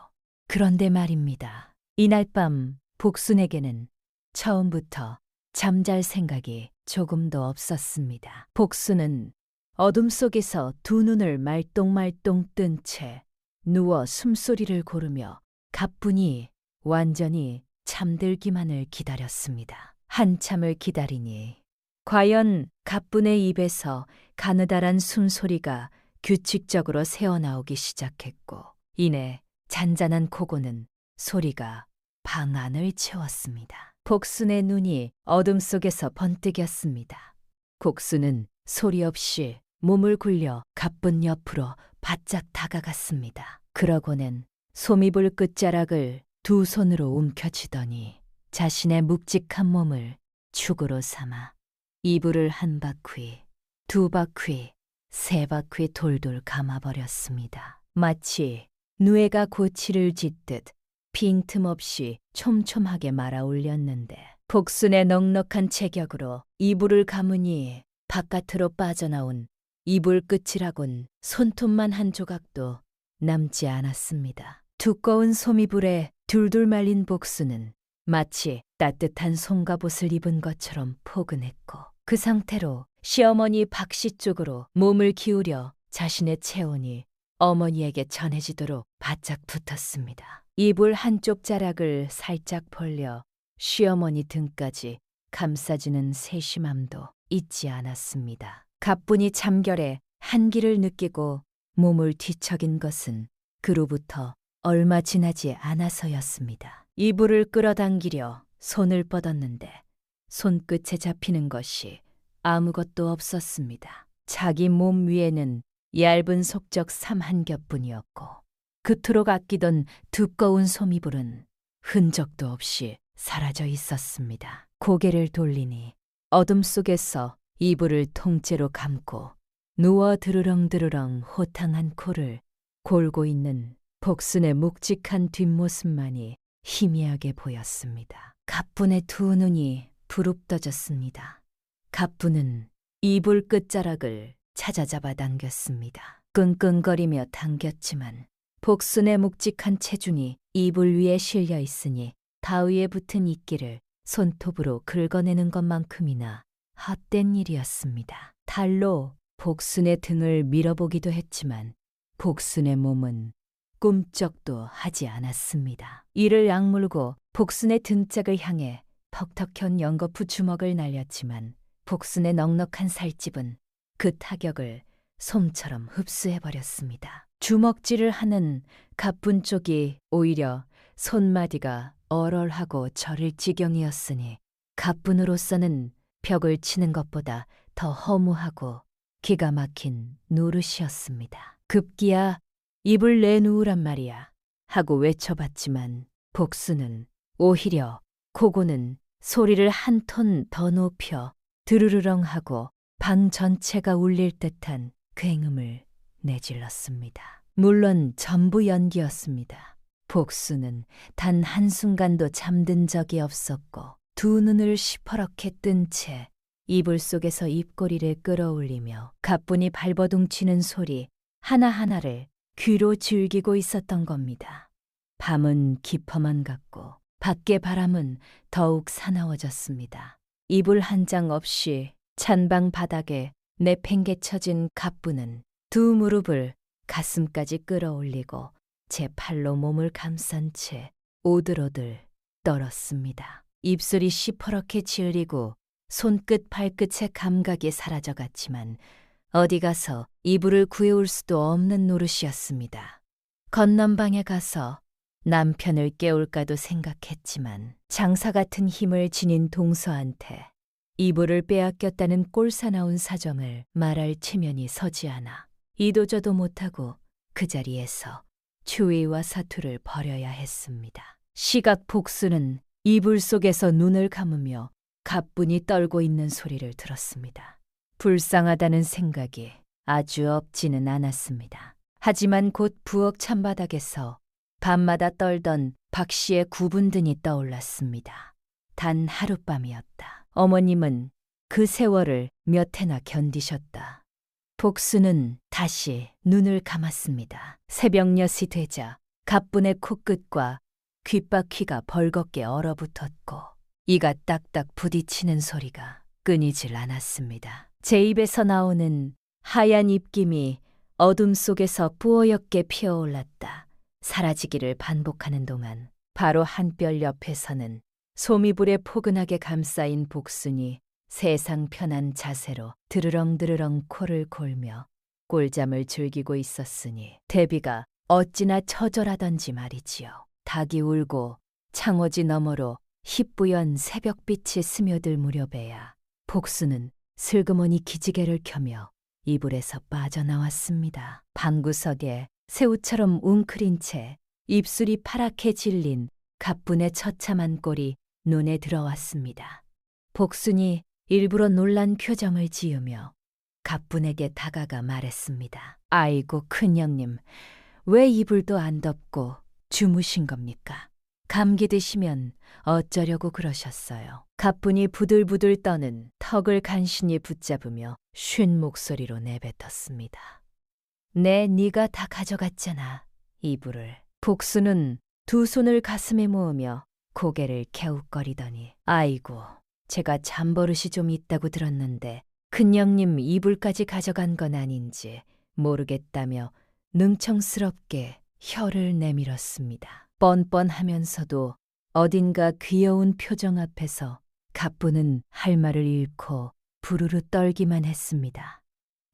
그런데 말입니다. 이날 밤 복순에게는 처음부터 잠잘 생각이 조금도 없었습니다. 복순은 어둠 속에서 두 눈을 말똥말똥 뜬 채 누워 숨소리를 고르며 가뿐히 완전히 잠들기만을 기다렸습니다. 한참을 기다리니 과연 가뿐의 입에서 가느다란 숨소리가 규칙적으로 새어나오기 시작했고 이내 잔잔한 코고는 소리가 방 안을 채웠습니다. 복순의 눈이 어둠 속에서 번뜩였습니다. 곡순은 소리 없이 몸을 굴려 가뿐 옆으로 바짝 다가갔습니다. 그러고는 소미불 끝자락을 두 손으로 움켜쥐더니 자신의 묵직한 몸을 축으로 삼아 이불을 한 바퀴, 두 바퀴, 세 바퀴 돌돌 감아버렸습니다. 마치 누에가 고치를 짓듯 빈틈없이 촘촘하게 말아 올렸는데 복순의 넉넉한 체격으로 이불을 감으니 바깥으로 빠져나온 이불 끝이라곤 손톱만 한 조각도 남지 않았습니다. 두꺼운 소미불에 둘둘 말린 복순은 마치 따뜻한 송갑옷을 입은 것처럼 포근했고 그 상태로 시어머니 박씨 쪽으로 몸을 기울여 자신의 체온이 어머니에게 전해지도록 바짝 붙었습니다. 이불 한쪽 자락을 살짝 벌려 시어머니 등까지 감싸주는 세심함도 잊지 않았습니다. 가뿐히 잠결에 한기를 느끼고 몸을 뒤척인 것은 그로부터 얼마 지나지 않아서였습니다. 이불을 끌어당기려 손을 뻗었는데 손끝에 잡히는 것이 아무것도 없었습니다. 자기 몸 위에는 얇은 속적 삼 한 겹뿐이었고 그토록 아끼던 두꺼운 소미불은 흔적도 없이 사라져 있었습니다. 고개를 돌리니 어둠 속에서 이불을 통째로 감고 누워 드르렁드르렁 호탕한 코를 골고 있는 복순의 묵직한 뒷모습만이 희미하게 보였습니다. 가뿐의 두 눈이 부릅떠졌습니다. 가뿐은 이불 끝자락을 찾아잡아 당겼습니다. 끙끙거리며 당겼지만 복순의 묵직한 체중이 이불 위에 실려 있으니 바위에 붙은 이끼를 손톱으로 긁어내는 것만큼이나 헛된 일이었습니다. 달로 복순의 등을 밀어보기도 했지만 복순의 몸은 꿈쩍도 하지 않았습니다. 이를 악물고 복순의 등짝을 향해 턱턱현 연거푸 주먹을 날렸지만 복순의 넉넉한 살집은 그 타격을 솜처럼 흡수해버렸습니다. 주먹질을 하는 가뿐 쪽이 오히려 손마디가 얼얼하고 저릴 지경이었으니 가뿐으로서는 벽을 치는 것보다 더 허무하고 기가 막힌 노릇이었습니다. 급기야 입을 내누우란 말이야 하고 외쳐봤지만 복수는 오히려 코고는 소리를 한 톤 더 높여 드르르렁 하고 방 전체가 울릴 듯한 굉음을 내질렀습니다. 물론 전부 연기였습니다. 복수는 단 한순간도 잠든 적이 없었고 두 눈을 시퍼렇게 뜬 채 이불 속에서 입꼬리를 끌어올리며 가뿐히 발버둥치는 소리 하나하나를 귀로 즐기고 있었던 겁니다. 밤은 깊어만 갔고 밖의 바람은 더욱 사나워졌습니다. 이불 한 장 없이 찬방 바닥에 내팽개쳐진 가뿐은 두 무릎을 가슴까지 끌어올리고 제 팔로 몸을 감싼 채 오들오들 떨었습니다. 입술이 시퍼렇게 지으리고 손끝 발끝의 감각이 사라져갔지만 어디 가서 이불을 구해올 수도 없는 노릇이었습니다. 건넌방에 가서 남편을 깨울까도 생각했지만 장사 같은 힘을 지닌 동서한테 이불을 빼앗겼다는 꼴사나운 사정을 말할 체면이 서지 않아 이도저도 못하고 그 자리에서 추위와 사투를 벌여야 했습니다. 시각 복수는 이불 속에서 눈을 감으며 가뿐히 떨고 있는 소리를 들었습니다. 불쌍하다는 생각이 아주 없지는 않았습니다. 하지만 곧 부엌 찬바닥에서 밤마다 떨던 박 씨의 구분등이 떠올랐습니다. 단 하룻밤이었다. 어머님은 그 세월을 몇 해나 견디셨다. 복수는 다시 눈을 감았습니다. 새벽녘이 되자 가뿐의 코끝과 귓바퀴가 벌겋게 얼어붙었고 이가 딱딱 부딪히는 소리가 끊이질 않았습니다. 제 입에서 나오는 하얀 입김이 어둠 속에서 뿌어옇게 피어올랐다 사라지기를 반복하는 동안 바로 한뼘 옆에서는 소미불에 포근하게 감싸인 복순이 세상 편한 자세로 드르렁드르렁 코를 골며 꿀잠을 즐기고 있었으니 대비가 어찌나 처절하던지 말이지요. 닭이 울고 창호지 너머로 희뿌연 새벽빛이 스며들 무렵에야 복수는 슬그머니 기지개를 켜며 이불에서 빠져나왔습니다. 방구석에 새우처럼 웅크린 채 입술이 파랗게 질린 가뿐의 처참한 꼴이 눈에 들어왔습니다. 복순이 일부러 놀란 표정을 지으며 가뿐에게 다가가 말했습니다. 아이고 큰형님, 왜 이불도 안 덮고 주무신 겁니까? 감기 드시면 어쩌려고 그러셨어요. 가뿐이 부들부들 떠는 턱을 간신히 붙잡으며 쉰 목소리로 내뱉었습니다. 네가 다 가져갔잖아, 이불을. 복수는 두 손을 가슴에 모으며 고개를 갸웃거리더니 아이고, 제가 잠버릇이 좀 있다고 들었는데 큰형님 이불까지 가져간 건 아닌지 모르겠다며 능청스럽게 혀를 내밀었습니다. 뻔뻔하면서도 어딘가 귀여운 표정 앞에서 가뿐은 할 말을 잃고 부르르 떨기만 했습니다.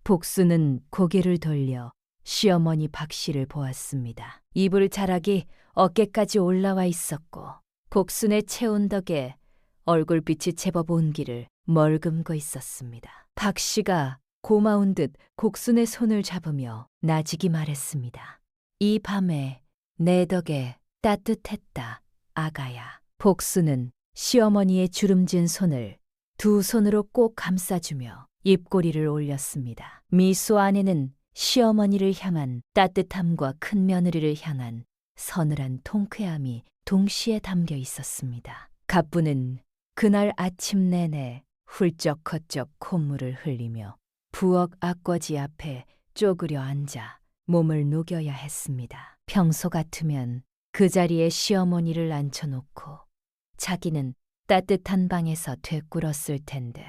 복수는 고개를 돌려 시어머니 박 씨를 보았습니다. 이불 자락이 어깨까지 올라와 있었고 복순의 체온 덕에 얼굴빛이 제법 온기를 멀금고 있었습니다. 박 씨가 고마운 듯 곡순의 손을 잡으며 나직이 말했습니다. 이 밤에 내 덕에 따뜻했다, 아가야. 복순은 시어머니의 주름진 손을 두 손으로 꼭 감싸주며 입꼬리를 올렸습니다. 미소 안에는 시어머니를 향한 따뜻함과 큰 며느리를 향한 서늘한 통쾌함이 동시에 담겨 있었습니다. 가뿐은 그날 아침 내내 훌쩍허쩍 콧물을 흘리며 부엌 앞거지 앞에 쪼그려 앉아 몸을 녹여야 했습니다. 평소 같으면 그 자리에 시어머니를 앉혀놓고 자기는 따뜻한 방에서 되꿀었을 텐데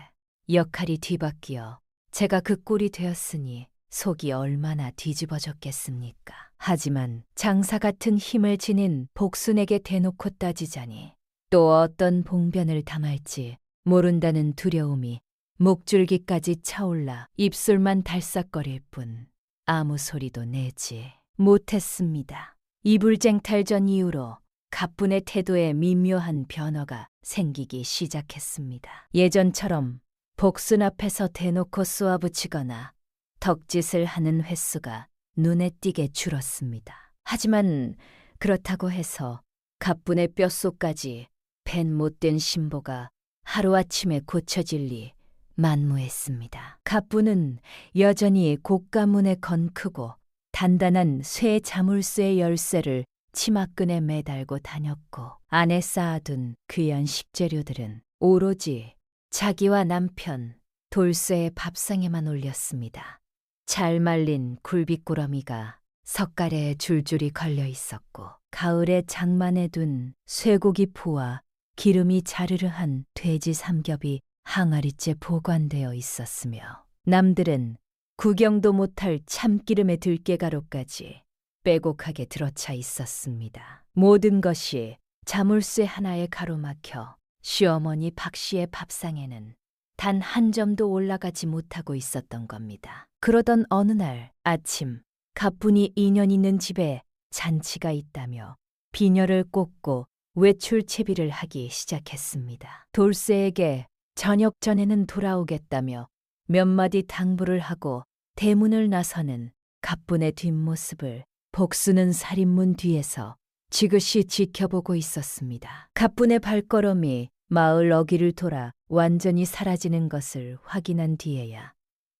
역할이 뒤바뀌어 제가 그 꼴이 되었으니 속이 얼마나 뒤집어졌겠습니까? 하지만 장사 같은 힘을 지닌 복순에게 대놓고 따지자니 또 어떤 봉변을 당할지 모른다는 두려움이 목줄기까지 차올라 입술만 달싹거릴 뿐 아무 소리도 내지 못했습니다. 이불쟁탈전 이후로 가뿐의 태도에 미묘한 변화가 생기기 시작했습니다. 예전처럼 복순 앞에서 대놓고 쏘아붙이거나 덕짓을 하는 횟수가 눈에 띄게 줄었습니다. 하지만 그렇다고 해서 가뿐의 뼛속까지 밴 못된 심보가 하루아침에 고쳐질 리 만무했습니다. 가뿐은 여전히 곡가문에 건 크고 단단한 쇠 자물쇠의 열쇠를 치마끈에 매달고 다녔고 안에 쌓아둔 귀한 식재료들은 오로지 자기와 남편 돌쇠의 밥상에만 올렸습니다. 잘 말린 굴비꾸러미가 석가래에 줄줄이 걸려 있었고 가을에 장만해 둔 쇠고기 포와 기름이 자르르한 돼지 삼겹이 항아리째 보관되어 있었으며 남들은 구경도 못할 참기름의 들깨가루까지 빼곡하게 들어차 있었습니다. 모든 것이 자물쇠 하나에 가로막혀 시어머니 박씨의 밥상에는 단 한 점도 올라가지 못하고 있었던 겁니다. 그러던 어느 날 아침 가뿐이 인연 있는 집에 잔치가 있다며 비녀를 꽂고 외출 채비를 하기 시작했습니다. 돌쇠에게 저녁 전에는 돌아오겠다며 몇 마디 당부를 하고 대문을 나서는 가뿐의 뒷모습을 복수는 살인문 뒤에서 지그시 지켜보고 있었습니다. 가뿐의 발걸음이 마을 어귀를 돌아 완전히 사라지는 것을 확인한 뒤에야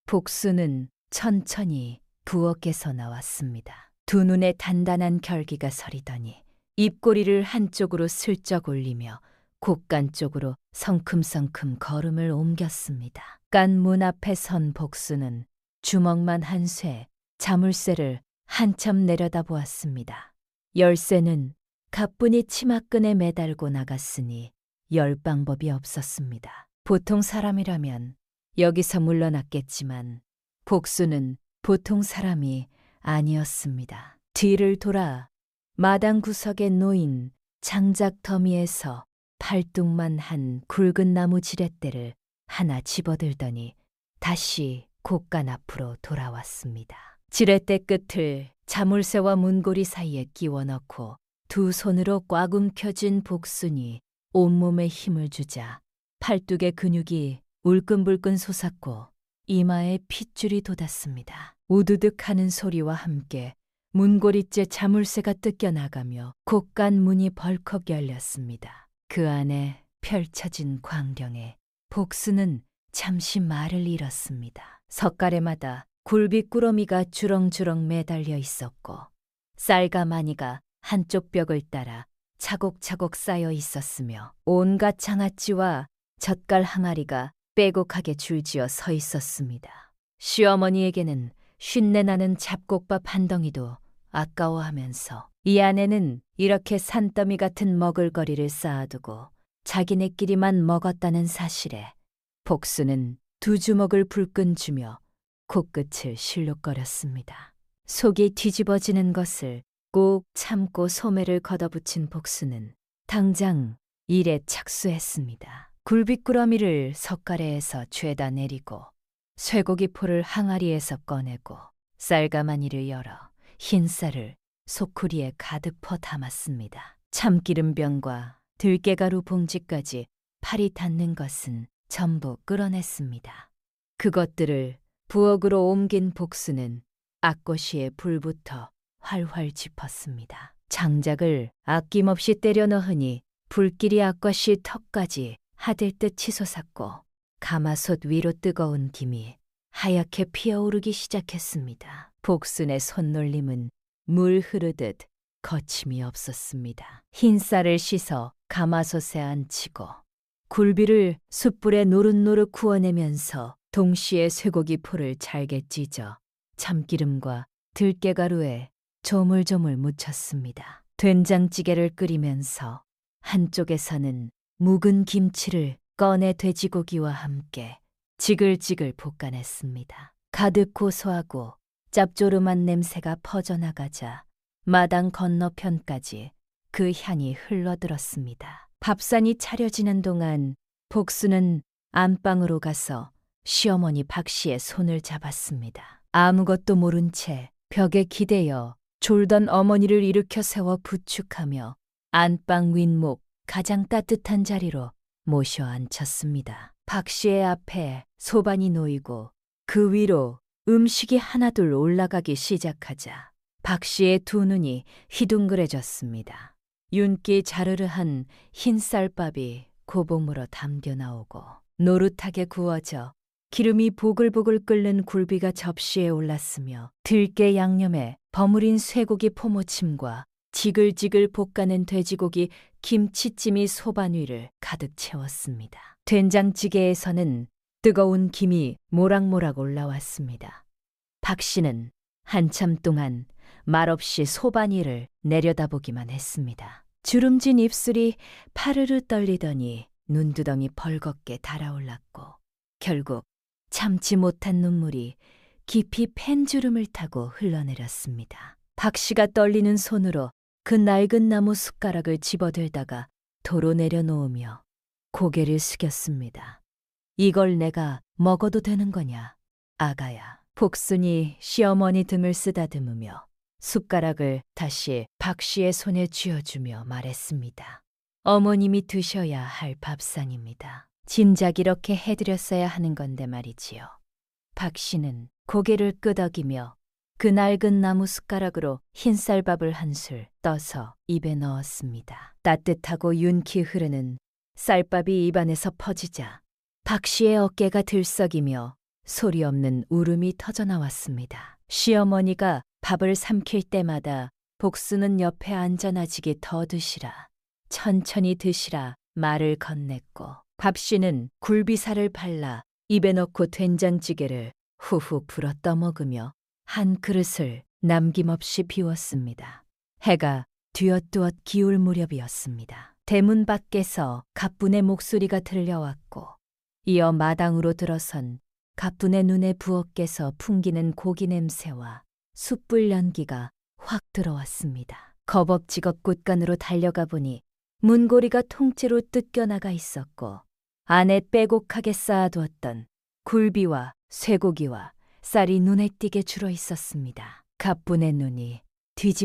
복수는 천천히 부엌에서 나왔습니다. 두 눈에 단단한 결기가 서리더니 입꼬리를 한쪽으로 슬쩍 올리며 곡간 쪽으로 성큼성큼 걸음을 옮겼습니다. 깐 문 앞에 선 복수는 주먹만 한 쇠, 자물쇠를 한참 내려다보았습니다. 열쇠는 가뿐히 치마끈에 매달고 나갔으니 열 방법이 없었습니다. 보통 사람이라면 여기서 물러났겠지만 복수는 보통 사람이 아니었습니다. 뒤를 돌아 마당 구석에 놓인 장작 더미에서 팔뚝만 한 굵은 나무 지렛대를 하나 집어들더니 다시 곡간 앞으로 돌아왔습니다. 지렛대 끝을 자물쇠와 문고리 사이에 끼워 넣고 두 손으로 꽉 움켜쥔 복순이 온몸에 힘을 주자 팔뚝의 근육이 울끈불끈 솟았고 이마에 핏줄이 돋았습니다. 우두둑 하는 소리와 함께 문고리째 자물쇠가 뜯겨나가며 곡간 문이 벌컥 열렸습니다. 그 안에 펼쳐진 광경에 복수는 잠시 말을 잃었습니다. 석가래마다 굴비꾸러미가 주렁주렁 매달려 있었고 쌀가마니가 한쪽 벽을 따라 차곡차곡 쌓여 있었으며 온갖 장아찌와 젓갈 항아리가 빼곡하게 줄지어 서 있었습니다. 시어머니에게는 쉰내나는 잡곡밥 한 덩이도 아까워하면서 이 안에는 이렇게 산더미 같은 먹을거리를 쌓아두고 자기네끼리만 먹었다는 사실에 복수는 두 주먹을 불끈 주며 코끝을 실룩거렸습니다. 속이 뒤집어지는 것을 꼭 참고 소매를 걷어붙인 복수는 당장 일에 착수했습니다. 굴비꾸러미를 석가래에서 죄다 내리고 쇠고기 포를 항아리에서 꺼내고 쌀가마니를 열어 흰 쌀을 소쿠리에 가득 퍼 담았습니다. 참기름병과 들깨가루 봉지까지 팔이 닿는 것은 전부 끌어냈습니다. 그것들을 부엌으로 옮긴 복수는 앞꼬시에 불부터 활활 짚었습니다. 장작을 아낌없이 때려 넣으니 불길이 앞꼬시 턱까지 하들듯 치솟았고 가마솥 위로 뜨거운 김이 하얗게 피어오르기 시작했습니다. 복순의 손놀림은 물 흐르듯 거침이 없었습니다. 흰 쌀을 씻어 가마솥에 앉히고 굴비를 숯불에 노릇노릇 구워내면서 동시에 쇠고기 포를 잘게 찢어 참기름과 들깨가루에 조물조물 묻혔습니다. 된장찌개를 끓이면서 한쪽에서는 묵은 김치를 꺼내 돼지고기와 함께 지글지글 볶아냈습니다. 가득 고소하고 짭조름한 냄새가 퍼져나가자 마당 건너편까지 그 향이 흘러들었습니다. 밥상이 차려지는 동안 복수는 안방으로 가서 시어머니 박씨의 손을 잡았습니다. 아무것도 모른 채 벽에 기대어 졸던 어머니를 일으켜 세워 부축하며 안방 윗목 가장 따뜻한 자리로 모셔 앉혔습니다. 박씨의 앞에 소반이 놓이고 그 위로 음식이 하나둘 올라가기 시작하자 박씨의 두 눈이 휘둥그레졌습니다. 윤기 자르르한 흰 쌀밥이 고봉으로 담겨 나오고 노릇하게 구워져 기름이 보글보글 끓는 굴비가 접시에 올랐으며 들깨 양념에 버무린 쇠고기 포무침과 지글지글 볶아낸 돼지고기 김치찜이 소반 위를 가득 채웠습니다. 된장찌개에서는 뜨거운 김이 모락모락 올라왔습니다. 박씨는 한참 동안 말없이 소반 위를 내려다보기만 했습니다. 주름진 입술이 파르르 떨리더니 눈두덩이 벌겋게 달아올랐고 결국 참지 못한 눈물이 깊이 팬주름을 타고 흘러내렸습니다. 박씨가 떨리는 손으로 그 낡은 나무 숟가락을 집어들다가 도로 내려놓으며 고개를 숙였습니다. 이걸 내가 먹어도 되는 거냐, 아가야. 복순이 시어머니 등을 쓰다듬으며 숟가락을 다시 박씨의 손에 쥐어주며 말했습니다. 어머님이 드셔야 할 밥상입니다. 진작 이렇게 해드렸어야 하는 건데 말이지요. 박씨는 고개를 끄덕이며 그 낡은 나무 숟가락으로 흰쌀밥을 한 술 떠서 입에 넣었습니다. 따뜻하고 윤기 흐르는 쌀밥이 입안에서 퍼지자 박씨의 어깨가 들썩이며 소리 없는 울음이 터져나왔습니다. 시어머니가 밥을 삼킬 때마다 복수는 옆에 앉아나지게 더 드시라, 천천히 드시라 말을 건넸고 밥씨는 굴비살을 발라 입에 넣고 된장찌개를 후후 불어 떠먹으며 한 그릇을 남김없이 비웠습니다. 해가 뒤엇뒤엇 기울 무렵이었습니다. 대문 밖에서 갑분의 목소리가 들려왔고 이어 마당으로 들어선 갑분의 눈에 부엌에서 풍기는 고기 냄새와 숯불 연기가 확 들어왔습니다. 거벅지겁 곳간으로 달려가 보니 문고리가 통째로 뜯겨나가 있었고 안에 빼곡하게 쌓아두었던 굴비와 쇠고기와 쌀이 눈에 띄게 줄어 있었습니다. 갑분의 눈이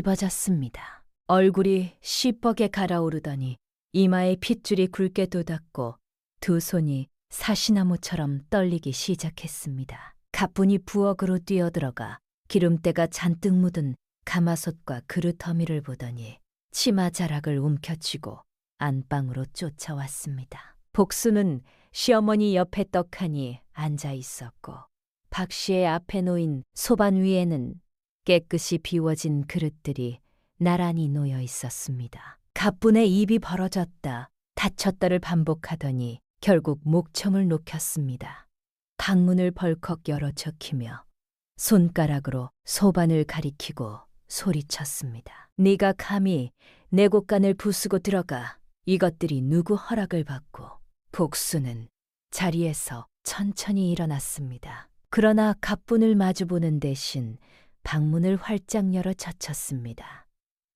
뒤집어졌습니다. 얼굴이 시뻘게 갈아오르더니 이마에 핏줄이 굵게 돋았고 두 손이 사시나무처럼 떨리기 시작했습니다. 갑분이 부엌으로 뛰어들어가 기름때가 잔뜩 묻은 가마솥과 그릇 허미를 보더니 치마 자락을 움켜쥐고 안방으로 쫓아왔습니다. 복수는 시어머니 옆에 떡하니 앉아 있었고 박씨의 앞에 놓인 소반 위에는 깨끗이 비워진 그릇들이 나란히 놓여 있었습니다. 갑분의 입이 벌어졌다 닫혔다를 반복하더니 결국 목청을 녹였습니다. 방문을 벌컥 열어 적히며 손가락으로 소반을 가리키고 소리쳤습니다. 네가 감히 내 곳간을 부수고 들어가 이것들이 누구 허락을 받고. 복수는 자리에서 천천히 일어났습니다. 그러나 갑분을 마주보는 대신 방문을 활짝 열어 젖혔습니다.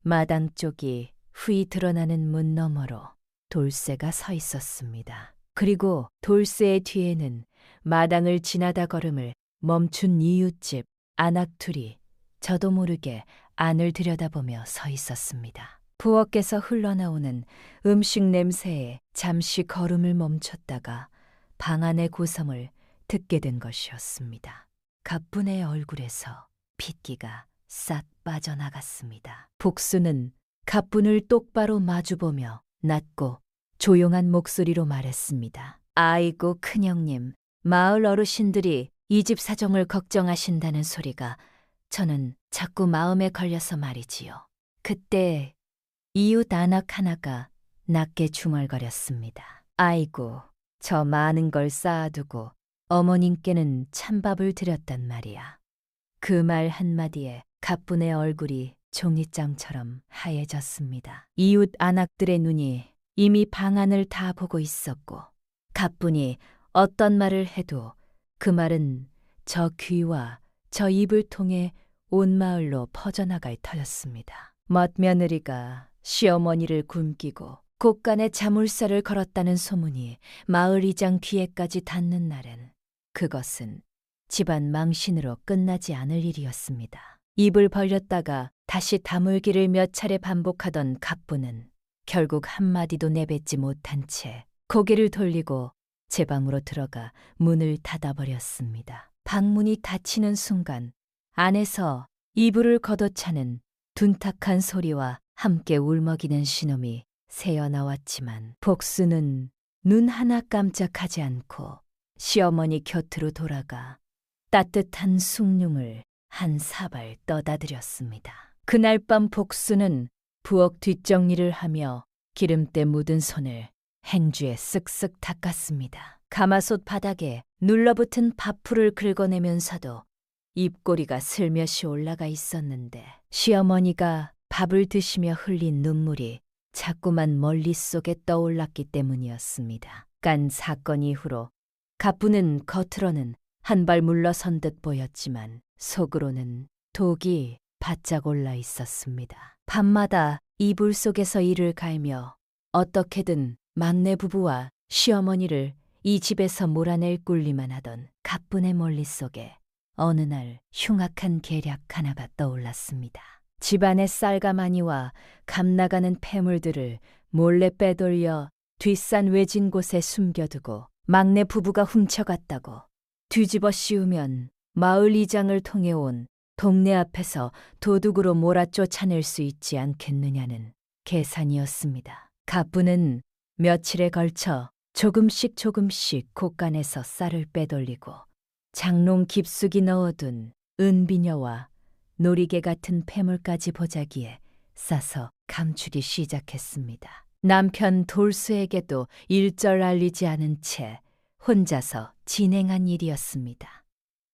마당 쪽이 휘 드러나는 문 너머로 돌쇠가 서 있었습니다. 그리고 돌쇠의 뒤에는 마당을 지나다 걸음을 멈춘 이웃집 안악둘이 저도 모르게 안을 들여다보며 서 있었습니다. 부엌에서 흘러나오는 음식 냄새에 잠시 걸음을 멈췄다가 방 안의 고성을 듣게 된 것이었습니다. 갑분의 얼굴에서 핏기가 싹 빠져나갔습니다. 복수는 갑분을 똑바로 마주보며 낮고 조용한 목소리로 말했습니다. 아이고 큰형님, 마을 어르신들이 이 집 사정을 걱정하신다는 소리가 저는 자꾸 마음에 걸려서 말이지요. 그때 이웃 안악 하나가 낮게 중얼거렸습니다. 아이고, 저 많은 걸 쌓아두고 어머님께는 찬밥을 드렸단 말이야. 그 말 한마디에 갑분의 얼굴이 종잇장처럼 하얘졌습니다. 이웃 안악들의 눈이 이미 방 안을 다 보고 있었고 갑분이 어떤 말을 해도 그 말은 저 귀와 저 입을 통해 온 마을로 퍼져나갈 터였습니다. 맏며느리가 시어머니를 굶기고 곳간에 자물쇠를 걸었다는 소문이 마을 이장 귀에까지 닿는 날엔 그것은 집안 망신으로 끝나지 않을 일이었습니다. 입을 벌렸다가 다시 다물기를 몇 차례 반복하던 갑부는 결국 한마디도 내뱉지 못한 채 고개를 돌리고 제 방으로 들어가 문을 닫아버렸습니다. 방문이 닫히는 순간 안에서 이불을 걷어차는 둔탁한 소리와 함께 울먹이는 신음이 새어나왔지만 복수는 눈 하나 깜짝하지 않고 시어머니 곁으로 돌아가 따뜻한 숭늉을 한 사발 떠다드렸습니다. 그날 밤 복수는 부엌 뒷정리를 하며 기름때 묻은 손을 행주에 쓱쓱 닦았습니다. 가마솥 바닥에 눌러붙은 밥풀을 긁어내면서도 입꼬리가 슬며시 올라가 있었는데 시어머니가 밥을 드시며 흘린 눈물이 자꾸만 머릿속에 떠올랐기 때문이었습니다. 깐 사건 이후로 갑부는 겉으로는 한 발 물러선 듯 보였지만 속으로는 독이 바짝 올라 있었습니다. 밤마다 이불 속에서 이를 갈며 어떻게든 막내 부부와 시어머니를 이 집에서 몰아낼 꿀리만 하던 갑분의 머릿속에 어느 날 흉악한 계략 하나가 떠올랐습니다. 집안의 쌀가마니와 감나가는 폐물들을 몰래 빼돌려 뒷산 외진 곳에 숨겨두고 막내 부부가 훔쳐갔다고 뒤집어 씌우면 마을 이장을 통해 온 동네 앞에서 도둑으로 몰아쫓아낼 수 있지 않겠느냐는 계산이었습니다. 갑부는 며칠에 걸쳐 조금씩 곳간에서 쌀을 빼돌리고 장롱 깊숙이 넣어둔 은비녀와 놀이개 같은 폐물까지 보자기에 싸서 감추기 시작했습니다. 남편 돌수에게도 일절 알리지 않은 채 혼자서 진행한 일이었습니다.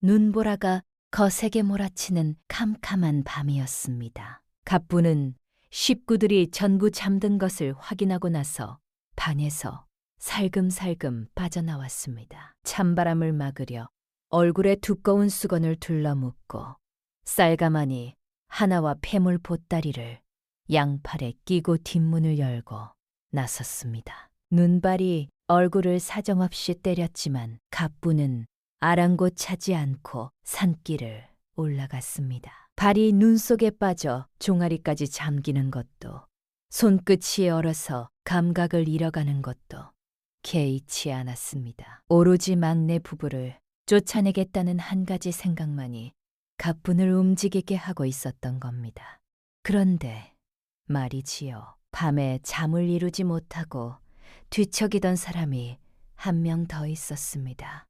눈보라가 거세게 몰아치는 캄캄한 밤이었습니다. 갑부는 식구들이 전부 잠든 것을 확인하고 나서 방에서 살금살금 빠져나왔습니다. 찬바람을 막으려 얼굴에 두꺼운 수건을 둘러묶고 쌀가마니 하나와 폐물 보따리를 양팔에 끼고 뒷문을 열고 나섰습니다. 눈발이 얼굴을 사정없이 때렸지만 갑부는 아랑곳하지 않고 산길을 올라갔습니다. 발이 눈 속에 빠져 종아리까지 잠기는 것도 손끝이 얼어서 감각을 잃어가는 것도 개의치 않았습니다. 오로지 막내 부부를 쫓아내겠다는 한 가지 생각만이 갑분을 움직이게 하고 있었던 겁니다. 그런데 말이지요. 밤에 잠을 이루지 못하고 뒤척이던 사람이 한 명 더 있었습니다.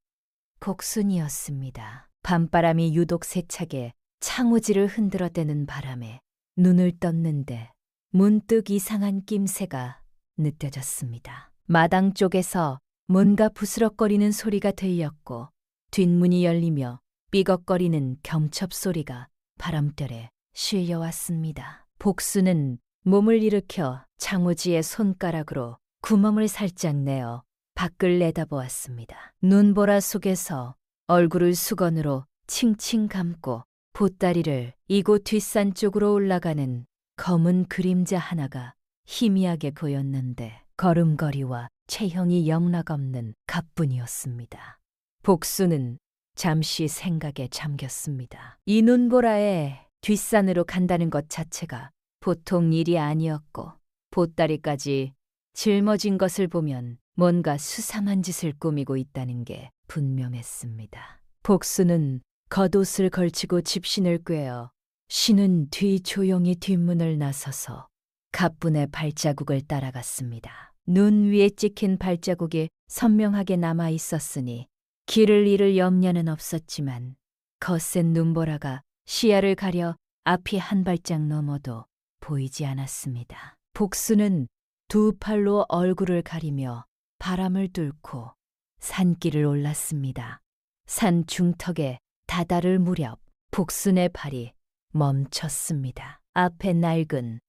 복순이었습니다. 밤바람이 유독 세차게 창호지를 흔들어대는 바람에 눈을 떴는데 문득 이상한 낌새가 느껴졌습니다. 마당 쪽에서 뭔가 부스럭거리는 소리가 들렸고 뒷문이 열리며 삐걱거리는 경첩 소리가 바람결에 실려왔습니다. 복수는 몸을 일으켜 창호지의 손가락으로 구멍을 살짝 내어 밖을 내다보았습니다. 눈보라 속에서 얼굴을 수건으로 칭칭 감고 보따리를 이곳 뒷산 쪽으로 올라가는 검은 그림자 하나가 희미하게 보였는데 걸음걸이와 체형이 영락없는 갑분이었습니다. 복수는 잠시 생각에 잠겼습니다. 이 눈보라에 뒷산으로 간다는 것 자체가 보통 일이 아니었고 보따리까지 짊어진 것을 보면 뭔가 수상한 짓을 꾸미고 있다는 게 분명했습니다. 복수는 겉옷을 걸치고 집신을 꿰어 신은 뒤 조용히 뒷문을 나서서 갑분의 발자국을 따라갔습니다. 눈 위에 찍힌 발자국이 선명하게 남아 있었으니 길을 잃을 염려는 없었지만 거센 눈보라가 시야를 가려 앞이 한 발짝 넘어도 보이지 않았습니다. 복수는 두 팔로 얼굴을 가리며 바람을 뚫고 산길을 올랐습니다. 산 중턱에 다다를 무렵 복순의 발이 멈췄습니다. 앞에 낡은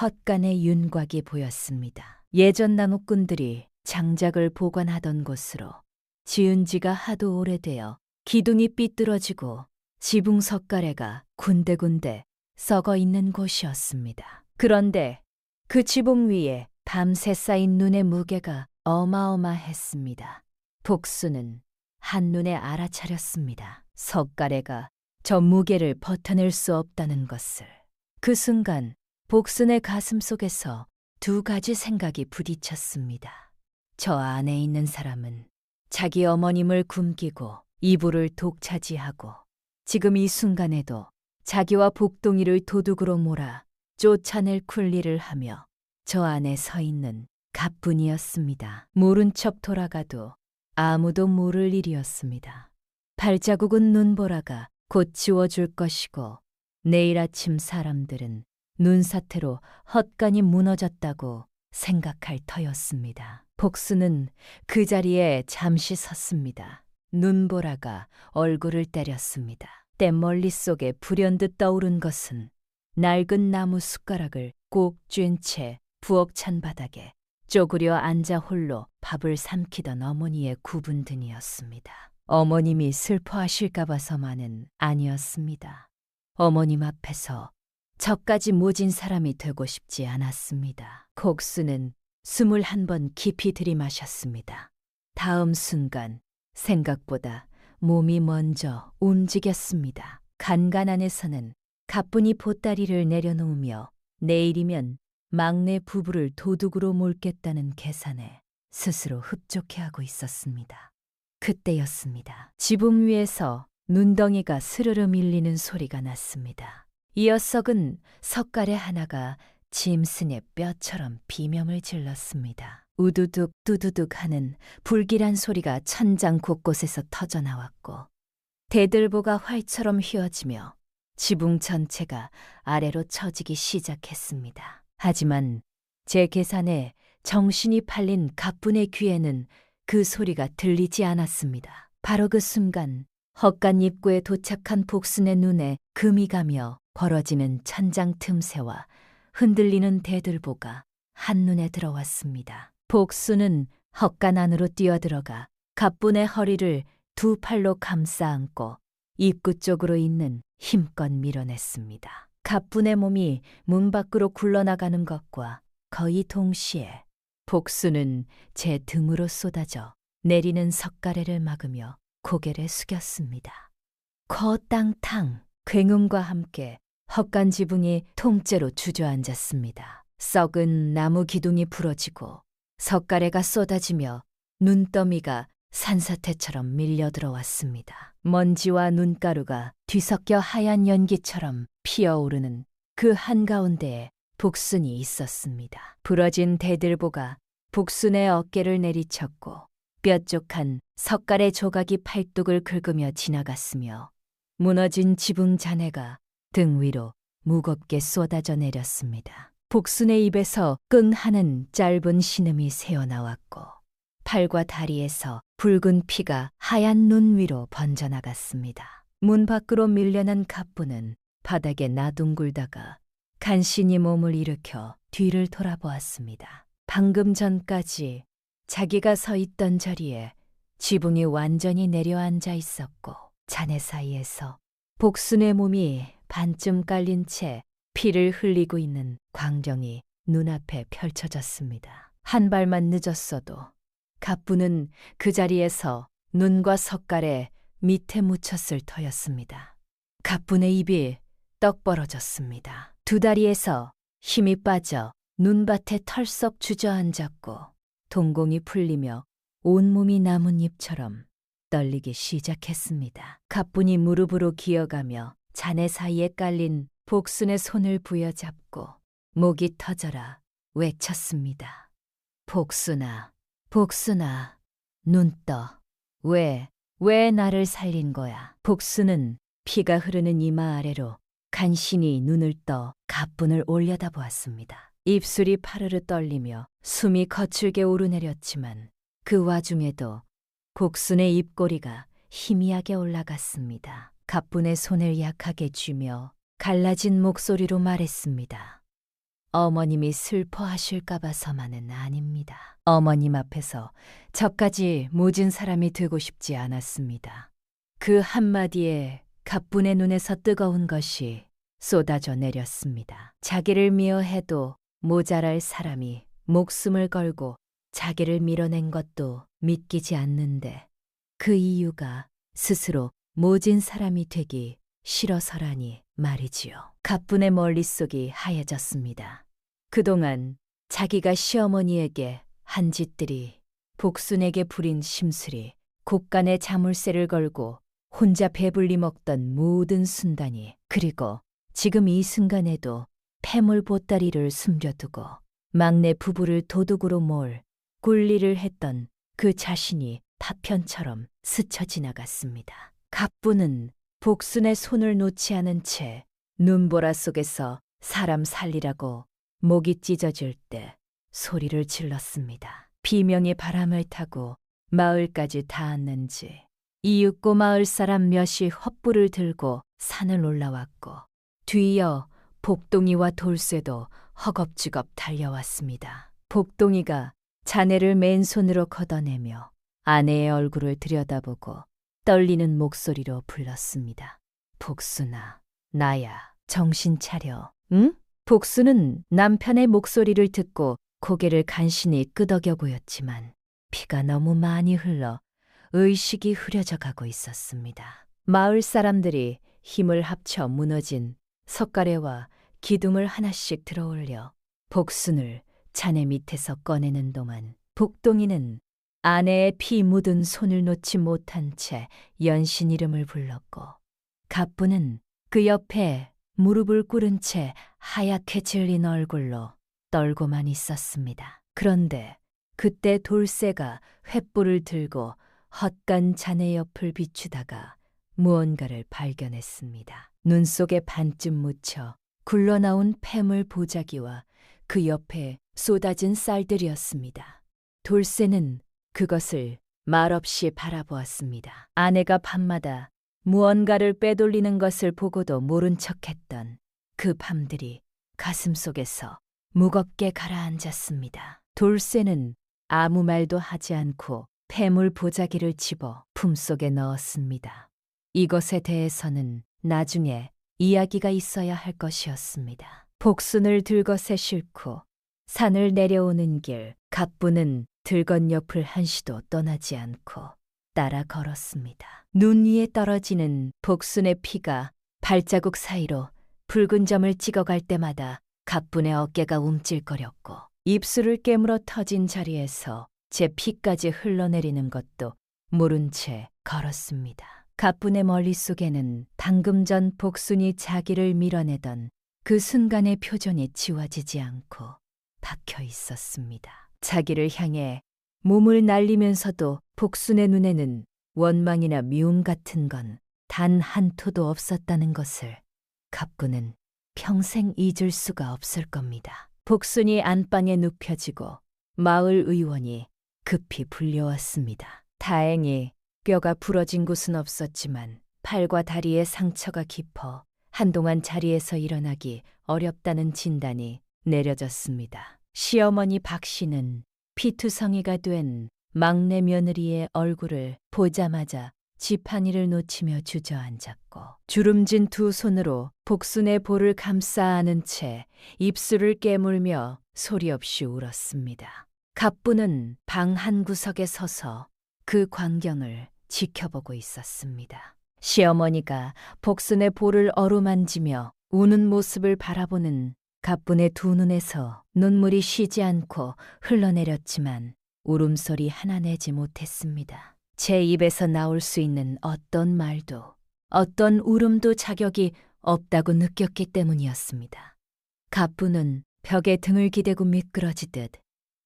헛간의 윤곽이 보였습니다. 예전 나무꾼들이 장작을 보관하던 곳으로 지은 지가 하도 오래되어 기둥이 삐뚤어지고 지붕 석가래가 군데군데 썩어 있는 곳이었습니다. 그런데 그 지붕 위에 밤새 쌓인 눈의 무게가 어마어마했습니다. 복수는 한눈에 알아차렸습니다. 석가래가 저 무게를 버텨낼 수 없다는 것을. 그 순간 복순의 가슴 속에서 두 가지 생각이 부딪혔습니다. 저 안에 있는 사람은 자기 어머님을 굶기고 이불을 독차지하고 지금 이 순간에도 자기와 복동이를 도둑으로 몰아 쫓아낼 쿨리를 하며 저 안에 서 있는 가뿐이었습니다. 모른 척 돌아가도 아무도 모를 일이었습니다. 발자국은 눈보라가 곧 지워줄 것이고 내일 아침 사람들은 눈사태로 헛간이 무너졌다고 생각할 터였습니다. 복수는 그 자리에 잠시 섰습니다. 눈보라가 얼굴을 때렸습니다. 때 머릿속에 불현듯 떠오른 것은 낡은 나무 숟가락을 꼭 쥔 채 부엌 찬바닥에 쪼그려 앉아 홀로 밥을 삼키던 어머니의 구분 등이었습니다. 어머님이 슬퍼하실까 봐서만은 아니었습니다. 어머님 앞에서 저까지 모진 사람이 되고 싶지 않았습니다. 곡수는 21번 깊이 들이마셨습니다. 다음 순간 생각보다 몸이 먼저 움직였습니다. 간간 안에서는 가뿐히 보따리를 내려놓으며 내일이면 막내 부부를 도둑으로 몰겠다는 계산에 스스로 흡족해하고 있었습니다. 그때였습니다. 지붕 위에서 눈덩이가 스르르 밀리는 소리가 났습니다. 이어 썩은 석가래 하나가 짐승의 뼈처럼 비명을 질렀습니다. 우두둑 두두둑 하는 불길한 소리가 천장 곳곳에서 터져나왔고 대들보가 활처럼 휘어지며 지붕 전체가 아래로 처지기 시작했습니다. 하지만 제 계산에 정신이 팔린 가뿐의 귀에는 그 소리가 들리지 않았습니다. 바로 그 순간 헛간 입구에 도착한 복순의 눈에 금이 가며 벌어지는 천장 틈새와 흔들리는 대들보가 한눈에 들어왔습니다. 복순은 헛간 안으로 뛰어들어가 가뿐의 허리를 두 팔로 감싸 안고 입구 쪽으로 있는 힘껏 밀어냈습니다. 가뿐의 몸이 문 밖으로 굴러나가는 것과 거의 동시에 복수는 제 등으로 쏟아져 내리는 석가래를 막으며 고개를 숙였습니다. 거땅탕 굉음과 함께 헛간 지붕이 통째로 주저앉았습니다. 썩은 나무 기둥이 부러지고 석가래가 쏟아지며 눈더미가 산사태처럼 밀려 들어왔습니다. 먼지와 눈가루가 뒤섞여 하얀 연기처럼 피어오르는 그 한가운데에 복순이 있었습니다. 부러진 대들보가 복순의 어깨를 내리쳤고 뾰족한 석가래 조각이 팔뚝을 긁으며 지나갔으며 무너진 지붕 잔해가 등 위로 무겁게 쏟아져 내렸습니다. 복순의 입에서 끙하는 짧은 신음이 새어나왔고 팔과 다리에서 붉은 피가 하얀 눈 위로 번져나갔습니다. 문 밖으로 밀려난 가뿐은 바닥에 나둥글다가 간신히 몸을 일으켜 뒤를 돌아보았습니다. 방금 전까지 자기가 서 있던 자리에 지붕이 완전히 내려앉아 있었고 잔해 사이에서 복순의 몸이 반쯤 깔린 채 피를 흘리고 있는 광경이 눈앞에 펼쳐졌습니다. 한 발만 늦었어도 가뿐은 그 자리에서 눈과 석가래 밑에 묻혔을 터였습니다. 가뿐의 입이 떡 벌어졌습니다. 두 다리에서 힘이 빠져 눈밭에 털썩 주저앉았고 동공이 풀리며 온몸이 나뭇잎처럼 떨리기 시작했습니다. 가뿐이 무릎으로 기어가며 잔해 사이에 깔린 복순의 손을 부여잡고 목이 터져라 외쳤습니다. 복순아, 복순아, 눈 떠. 왜 나를 살린 거야? 복순은 피가 흐르는 이마 아래로 간신히 눈을 떠 가뿐을 올려다보았습니다. 입술이 파르르 떨리며 숨이 거칠게 오르내렸지만 그 와중에도 복순의 입꼬리가 희미하게 올라갔습니다. 가뿐의 손을 약하게 쥐며 갈라진 목소리로 말했습니다. 어머님이 슬퍼하실까 봐서만은 아닙니다. 어머님 앞에서 저까지 모진 사람이 되고 싶지 않았습니다. 그 한마디에 갑분의 눈에서 뜨거운 것이 쏟아져 내렸습니다. 자기를 미워해도 모자랄 사람이 목숨을 걸고 자기를 밀어낸 것도 믿기지 않는데 그 이유가 스스로 모진 사람이 되기 싫어서라니 말이지요. 갑분의 머릿속이 하얘졌습니다. 그동안 자기가 시어머니에게 한 짓들이, 복순에게 부린 심술이, 곳간에 자물쇠를 걸고 혼자 배불리 먹던 모든 순간이, 그리고 지금 이 순간에도 폐물 보따리를 숨겨두고 막내 부부를 도둑으로 몰 굴리를 했던 그 자신이 파편처럼 스쳐 지나갔습니다. 갑부는 복순의 손을 놓지 않은 채 눈보라 속에서 사람 살리라고 목이 찢어질 때 소리를 질렀습니다. 비명이 바람을 타고 마을까지 닿았는지 이윽고 마을 사람 몇이 헛불을 들고 산을 올라왔고 뒤이어 복동이와 돌쇠도 허겁지겁 달려왔습니다. 복동이가 자네를 맨손으로 걷어내며 아내의 얼굴을 들여다보고 떨리는 목소리로 불렀습니다. 복순아, 나야, 정신 차려, 응? 복순은 남편의 목소리를 듣고 고개를 간신히 끄덕여 보였지만 피가 너무 많이 흘러 의식이 흐려져 가고 있었습니다. 마을 사람들이 힘을 합쳐 무너진 석가래와 기둥을 하나씩 들어올려 복순을 자네 밑에서 꺼내는 동안 복동이는 아내의 피 묻은 손을 놓지 못한 채 연신 이름을 불렀고 갑부는 그 옆에 무릎을 꿇은 채 하얗게 질린 얼굴로 떨고만 있었습니다. 그런데 그때 돌쇠가 횃불을 들고 헛간 자네 옆을 비추다가 무언가를 발견했습니다. 눈 속에 반쯤 묻혀 굴러나온 폐물 보자기와 그 옆에 쏟아진 쌀들이었습니다. 돌쇠는 그것을 말없이 바라보았습니다. 아내가 밤마다 무언가를 빼돌리는 것을 보고도 모른 척했던 그 밤들이 가슴속에서 무겁게 가라앉았습니다. 돌쇠는 아무 말도 하지 않고 폐물 보자기를 집어 품속에 넣었습니다. 이것에 대해서는 나중에 이야기가 있어야 할 것이었습니다. 복순을 들것에 싣고 산을 내려오는 길, 갑부는 들건 옆을 한시도 떠나지 않고 따라 걸었습니다. 눈 위에 떨어지는 복순의 피가 발자국 사이로 붉은 점을 찍어갈 때마다 갑분의 어깨가 움찔거렸고 입술을 깨물어 터진 자리에서 제 피까지 흘러내리는 것도 모른 채 걸었습니다. 갑분의 머릿속에는 방금 전 복순이 자기를 밀어내던 그 순간의 표정이 지워지지 않고 박혀 있었습니다. 자기를 향해 몸을 날리면서도 복순의 눈에는 원망이나 미움 같은 건 단 한 토도 없었다는 것을 갑군은 평생 잊을 수가 없을 겁니다. 복순이 안방에 눕혀지고 마을 의원이 급히 불려왔습니다. 다행히 뼈가 부러진 곳은 없었지만 팔과 다리에 상처가 깊어 한동안 자리에서 일어나기 어렵다는 진단이 내려졌습니다. 시어머니 박 씨는 피투성이가 된 막내 며느리의 얼굴을 보자마자 지팡이를 놓치며 주저앉았고 주름진 두 손으로 복순의 볼을 감싸 안은 채 입술을 깨물며 소리 없이 울었습니다. 갑부는 방 한 구석에 서서 그 광경을 지켜보고 있었습니다. 시어머니가 복순의 볼을 어루만지며 우는 모습을 바라보는 갑분의 두 눈에서 눈물이 쉬지 않고 흘러내렸지만 울음소리 하나 내지 못했습니다. 제 입에서 나올 수 있는 어떤 말도, 어떤 울음도 자격이 없다고 느꼈기 때문이었습니다. 갑분은 벽에 등을 기대고 미끄러지듯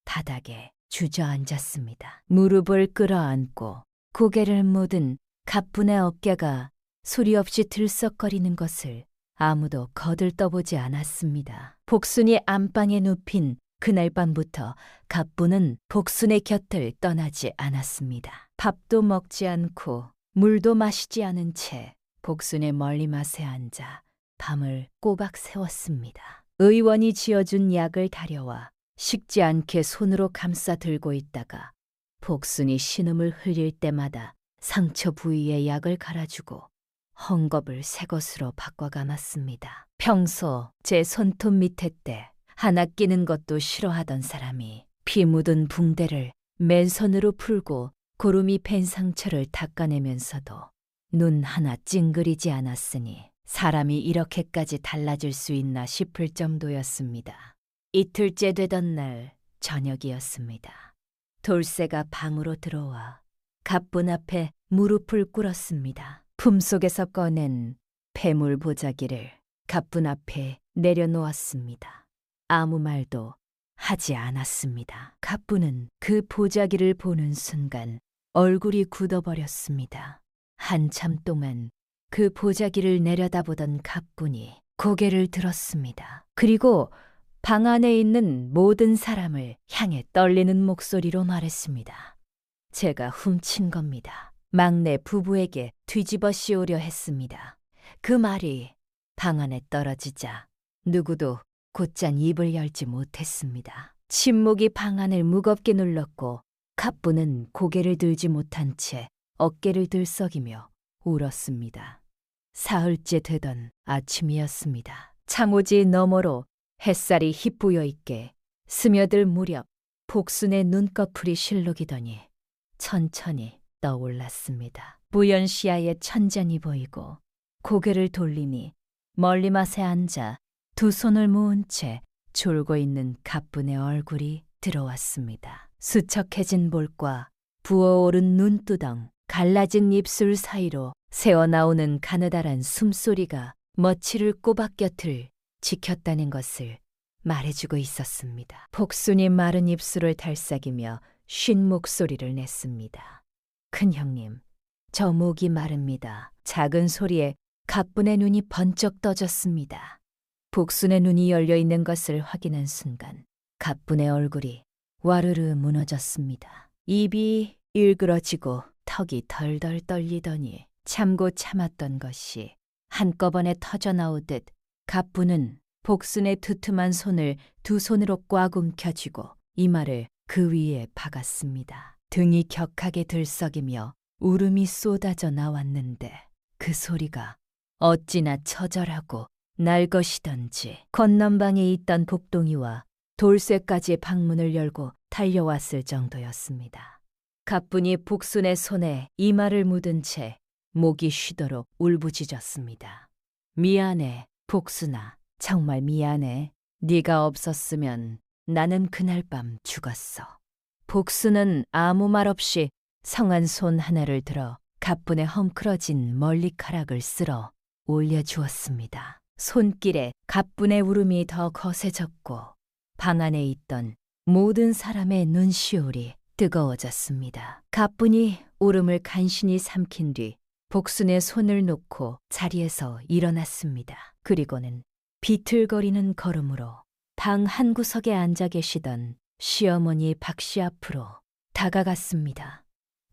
바닥에 주저앉았습니다. 무릎을 끌어안고 고개를 묻은 갑분의 어깨가 소리 없이 들썩거리는 것을 아무도 거들떠보지 않았습니다. 복순이 안방에 눕힌 그날 밤부터 갑부는 복순의 곁을 떠나지 않았습니다. 밥도 먹지 않고 물도 마시지 않은 채 복순의 멀리맛에 앉아 밤을 꼬박 새웠습니다. 의원이 지어준 약을 다려와 식지 않게 손으로 감싸 들고 있다가 복순이 신음을 흘릴 때마다 상처 부위에 약을 갈아주고 헝겊을 새 것으로 바꿔 감았습니다. 평소 제 손톱 밑에 때 하나 끼는 것도 싫어하던 사람이 피 묻은 붕대를 맨손으로 풀고 고름이 팬 상처를 닦아내면서도 눈 하나 찡그리지 않았으니 사람이 이렇게까지 달라질 수 있나 싶을 정도였습니다. 이틀째 되던 날 저녁이었습니다. 돌쇠가 방으로 들어와 갑분 앞에 무릎을 꿇었습니다. 품속에서 꺼낸 폐물 보자기를 갑분 앞에 내려놓았습니다. 아무 말도 하지 않았습니다. 갑분은 그 보자기를 보는 순간 얼굴이 굳어버렸습니다. 한참 동안 그 보자기를 내려다보던 갑분이 고개를 들었습니다. 그리고 방 안에 있는 모든 사람을 향해 떨리는 목소리로 말했습니다. 제가 훔친 겁니다. 막내 부부에게 뒤집어 씌우려 했습니다. 그 말이 방 안에 떨어지자 누구도 곧장 입을 열지 못했습니다. 침묵이 방 안을 무겁게 눌렀고 갑분은 고개를 들지 못한 채 어깨를 들썩이며 울었습니다. 사흘째 되던 아침이었습니다. 창호지 너머로 햇살이 휘뿌여 있게 스며들 무렵 복순의 눈꺼풀이 실룩이더니 천천히 떠올랐습니다. 뿌연 시야에 천장이 보이고 고개를 돌리니 멀리맛에 앉아 두 손을 모은 채 졸고 있는 갑분의 얼굴이 들어왔습니다. 수척해진 볼과 부어오른 눈두덩, 갈라진 입술 사이로 새어나오는 가느다란 숨소리가 머치를 꼬박 곁을 지켰다는 것을 말해주고 있었습니다. 복순이 마른 입술을 달싹이며 쉰 목소리를 냈습니다. 큰형님, 저 목이 마릅니다. 작은 소리에 갑분의 눈이 번쩍 떠졌습니다. 복순의 눈이 열려있는 것을 확인한 순간 갑분의 얼굴이 와르르 무너졌습니다. 입이 일그러지고 턱이 덜덜 떨리더니 참고 참았던 것이 한꺼번에 터져나오듯 갑분은 복순의 두툼한 손을 두 손으로 꽉 움켜쥐고 이마를 그 위에 박았습니다. 등이 격하게 들썩이며 울음이 쏟아져 나왔는데 그 소리가 어찌나 처절하고 날것이던지 건넌방에 있던 복동이와 돌쇠까지 방문을 열고 달려왔을 정도였습니다. 갑분이 복순의 손에 이마를 묻은 채 목이 쉬도록 울부짖었습니다. 미안해, 복순아. 정말 미안해. 네가 없었으면 나는 그날 밤 죽었어. 복순은 아무 말 없이 성한 손 하나를 들어 갑분의 헝클어진 머리카락을 쓸어 올려주었습니다. 손길에 갑분의 울음이 더 거세졌고 방 안에 있던 모든 사람의 눈시울이 뜨거워졌습니다. 갑분이 울음을 간신히 삼킨 뒤 복순의 손을 놓고 자리에서 일어났습니다. 그리고는 비틀거리는 걸음으로 방 한구석에 앉아 계시던 시어머니 박씨 앞으로 다가갔습니다.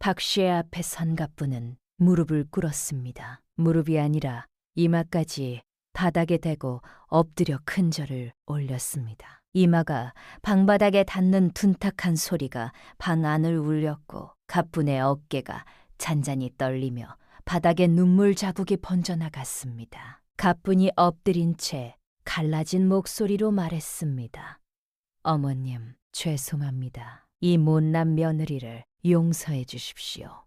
박씨의 앞에 선 갑분은 무릎을 꿇었습니다. 무릎이 아니라 이마까지 바닥에 대고 엎드려 큰 절을 올렸습니다. 이마가 방바닥에 닿는 둔탁한 소리가 방 안을 울렸고 갑분의 어깨가 잔잔히 떨리며 바닥에 눈물 자국이 번져나갔습니다. 갑분이 엎드린 채 갈라진 목소리로 말했습니다. 어머님, 죄송합니다. 이 못난 며느리를 용서해 주십시오.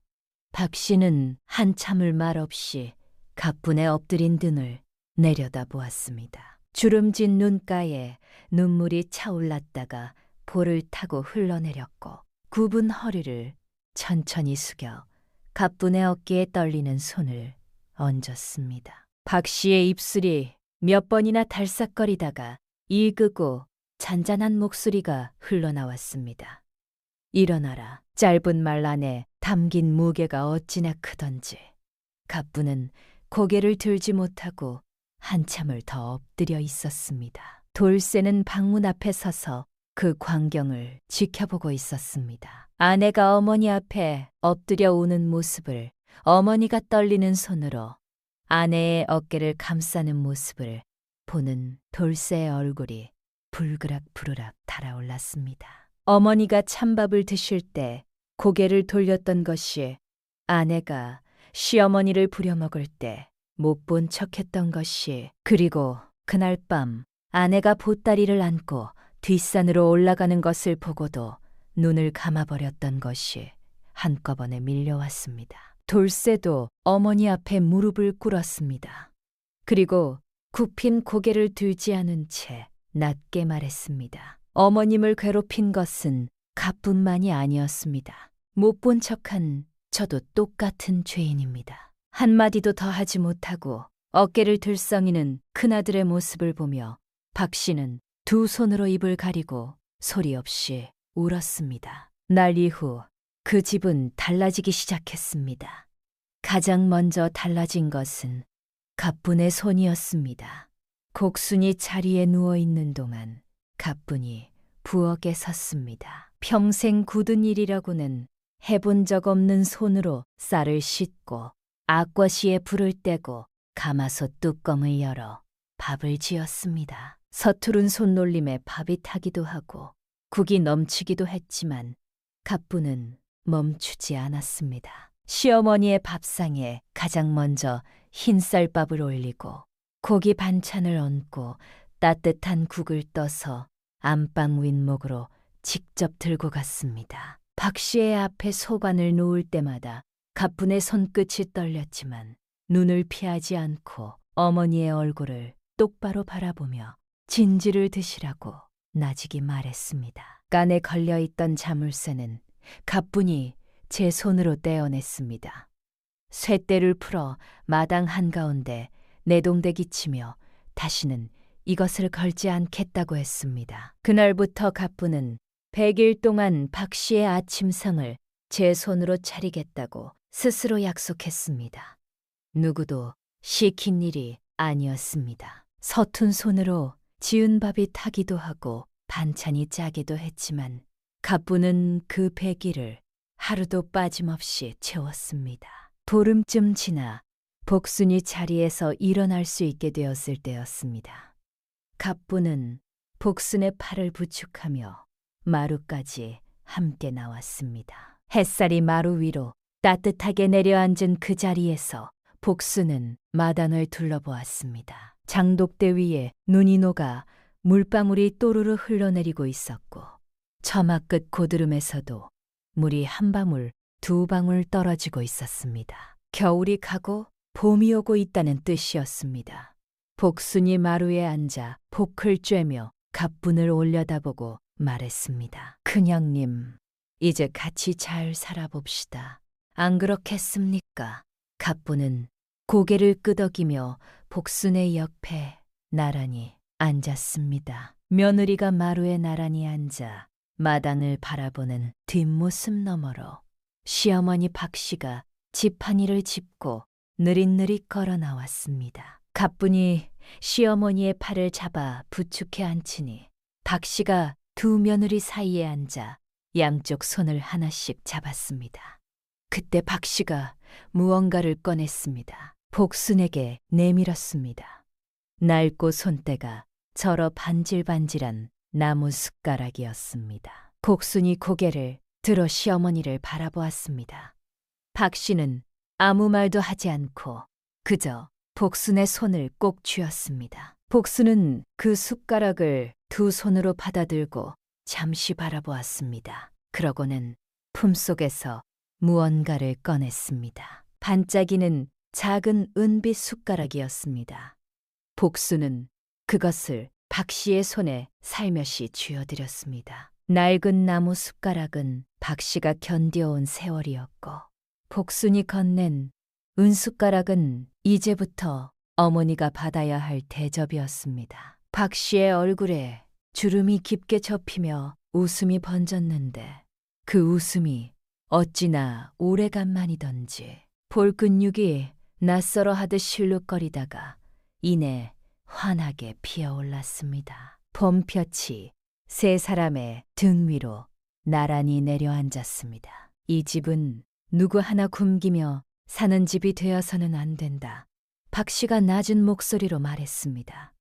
박씨는 한참을 말없이 갑분의 엎드린 등을 내려다보았습니다. 주름진 눈가에 눈물이 차올랐다가 볼을 타고 흘러내렸고 굽은 허리를 천천히 숙여 갑분의 어깨에 떨리는 손을 얹었습니다. 박씨의 입술이 몇 번이나 달싹거리다가 이그고 잔잔한 목소리가 흘러나왔습니다. 일어나라. 짧은 말 안에 담긴 무게가 어찌나 크던지. 갑분은 고개를 들지 못하고 한참을 더 엎드려 있었습니다. 돌쇠는 방문 앞에 서서 그 광경을 지켜보고 있었습니다. 아내가 어머니 앞에 엎드려 우는 모습을 어머니가 떨리는 손으로 아내의 어깨를 감싸는 모습을 보는 돌쇠의 얼굴이 불그락부르락 달아올랐습니다. 어머니가 찬밥을 드실 때 고개를 돌렸던 것이 아내가 시어머니를 부려먹을 때 못 본 척했던 것이, 그리고 그날 밤 아내가 보따리를 안고 뒷산으로 올라가는 것을 보고도 눈을 감아버렸던 것이 한꺼번에 밀려왔습니다. 돌쇠도 어머니 앞에 무릎을 꿇었습니다. 그리고 굽힌 고개를 들지 않은 채 낮게 말했습니다. 어머님을 괴롭힌 것은 갑뿐만이 아니었습니다. 못 본 척한 저도 똑같은 죄인입니다. 한마디도 더 하지 못하고 어깨를 들썩이는 큰아들의 모습을 보며 박 씨는 두 손으로 입을 가리고 소리 없이 울었습니다. 날 이후 그 집은 달라지기 시작했습니다. 가장 먼저 달라진 것은 갑분의 손이었습니다. 곡순이 자리에 누워있는 동안 갑분이 부엌에 섰습니다. 평생 굳은 일이라고는 해본 적 없는 손으로 쌀을 씻고 악과시에 불을 떼고 가마솥 뚜껑을 열어 밥을 지었습니다. 서투른 손놀림에 밥이 타기도 하고 국이 넘치기도 했지만 갑분은 멈추지 않았습니다. 시어머니의 밥상에 가장 먼저 흰쌀밥을 올리고 고기 반찬을 얹고 따뜻한 국을 떠서 안방 윗목으로 직접 들고 갔습니다. 박 씨의 앞에 소관을 놓을 때마다 갑분의 손끝이 떨렸지만 눈을 피하지 않고 어머니의 얼굴을 똑바로 바라보며 진지를 드시라고 나직이 말했습니다. 간에 걸려있던 자물쇠는 갑분이 제 손으로 떼어냈습니다. 쇳대를 풀어 마당 한가운데 내동댕이 치며 다시는 이것을 걸지 않겠다고 했습니다. 그날부터 갑분은 100일 동안 박 씨의 아침상을 제 손으로 차리겠다고 스스로 약속했습니다. 누구도 시킨 일이 아니었습니다. 서툰 손으로 지은 밥이 타기도 하고 반찬이 짜기도 했지만 갑분은 그 100일을 하루도 빠짐없이 채웠습니다. 보름쯤 지나 복순이 자리에서 일어날 수 있게 되었을 때였습니다. 갑분은 복순의 팔을 부축하며 마루까지 함께 나왔습니다. 햇살이 마루 위로 따뜻하게 내려앉은 그 자리에서 복순은 마당을 둘러보았습니다. 장독대 위에 눈이 녹아 물방울이 또르르 흘러내리고 있었고 처마 끝 고드름에서도 물이 한 방울, 두 방울 떨어지고 있었습니다. 겨울이 가고 봄이 오고 있다는 뜻이었습니다. 복순이 마루에 앉아 복을 쬐며 갑분을 올려다보고 말했습니다. 큰형님, 이제 같이 잘 살아봅시다. 안 그렇겠습니까? 갑분은 고개를 끄덕이며 복순의 옆에 나란히 앉았습니다. 며느리가 마루에 나란히 앉아 마당을 바라보는 뒷모습 너머로 시어머니 박 씨가 지팡이를 짚고 느릿느릿 걸어 나왔습니다. 갑분이 시어머니의 팔을 잡아 부축해 앉히니 박 씨가 두 며느리 사이에 앉아 양쪽 손을 하나씩 잡았습니다. 그때 박 씨가 무언가를 꺼냈습니다. 복순에게 내밀었습니다. 낡고 손때가 절어 반질반질한 나무 숟가락이었습니다. 복순이 고개를 들어 시어머니를 바라보았습니다. 박 씨는 아무 말도 하지 않고 그저 복순의 손을 꼭 쥐었습니다. 복순은 그 숟가락을 두 손으로 받아들고 잠시 바라보았습니다. 그러고는 품속에서 무언가를 꺼냈습니다. 반짝이는 작은 은빛 숟가락이었습니다. 복순은 그것을 박 씨의 손에 살며시 쥐어드렸습니다. 낡은 나무 숟가락은 박 씨가 견뎌온 세월이었고 복순이 건넨 은숟가락은 이제부터 어머니가 받아야 할 대접이었습니다. 박 씨의 얼굴에 주름이 깊게 접히며 웃음이 번졌는데 그 웃음이 어찌나 오래간만이던지 볼근육이 낯설어 하듯 실룩거리다가 이내 환하게 피어올랐습니다. 봄볕이 세 사람의 등 위로 나란히 내려앉았습니다. 이 집은 누구 하나 굶기며 사는 집이 되어서는 안 된다. 박 씨가 낮은 목소리로 말했습니다.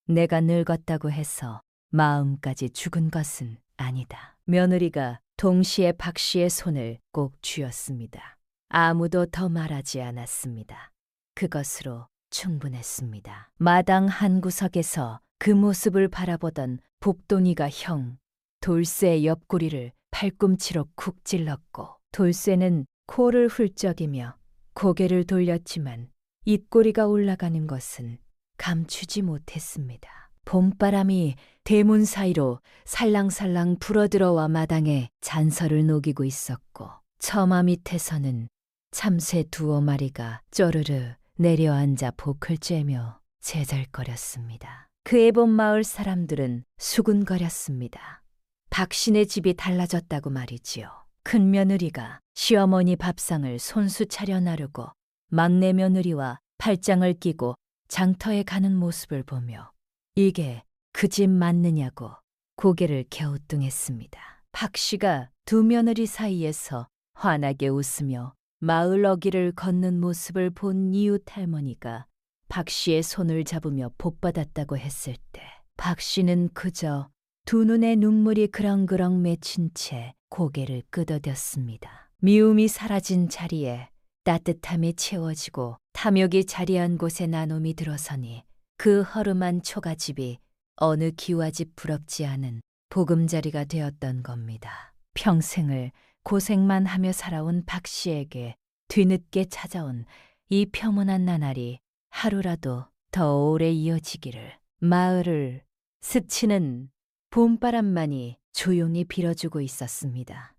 내가 늙었다고 해서 마음까지 죽은 것은 아니다. 며느리가 동시에 박 씨의 손을 꼭 쥐었습니다. 아무도 더 말하지 않았습니다. 그것으로 충분했습니다. 마당 한 구석에서 그 모습을 바라보던 복돈이가 형 돌쇠의 옆구리를 팔꿈치로 쿡 찔렀고, 돌쇠는 코를 훌쩍이며 고개를 돌렸지만 입꼬리가 올라가는 것은 감추지 못했습니다. 봄바람이 대문 사이로 살랑살랑 불어들어와 마당에 잔설을 녹이고 있었고, 처마 밑에서는 참새 두어 마리가 쪼르르 내려앉아 복을 쬐며 제잘거렸습니다. 그에 본 마을 사람들은 수군거렸습니다. 박신의 집이 달라졌다고 말이지요. 큰 며느리가 시어머니 밥상을 손수 차려 나르고 막내 며느리와 팔짱을 끼고 장터에 가는 모습을 보며 이게 그 집 맞느냐고 고개를 갸우뚱했습니다. 박 씨가 두 며느리 사이에서 환하게 웃으며 마을 어귀를 걷는 모습을 본 이웃 할머니가 박 씨의 손을 잡으며 복받았다고 했을 때 박 씨는 그저 두 눈에 눈물이 그렁그렁 맺힌 채 고개를 끄덕였습니다. 미움이 사라진 자리에 따뜻함이 채워지고 탐욕이 자리한 곳에 나눔이 들어서니 그 허름한 초가집이 어느 기와집 부럽지 않은 보금자리가 되었던 겁니다. 평생을 고생만 하며 살아온 박 씨에게 뒤늦게 찾아온 이 평온한 나날이 하루라도 더 오래 이어지기를 마을을 스치는 봄바람만이 조용히 빌어주고 있었습니다.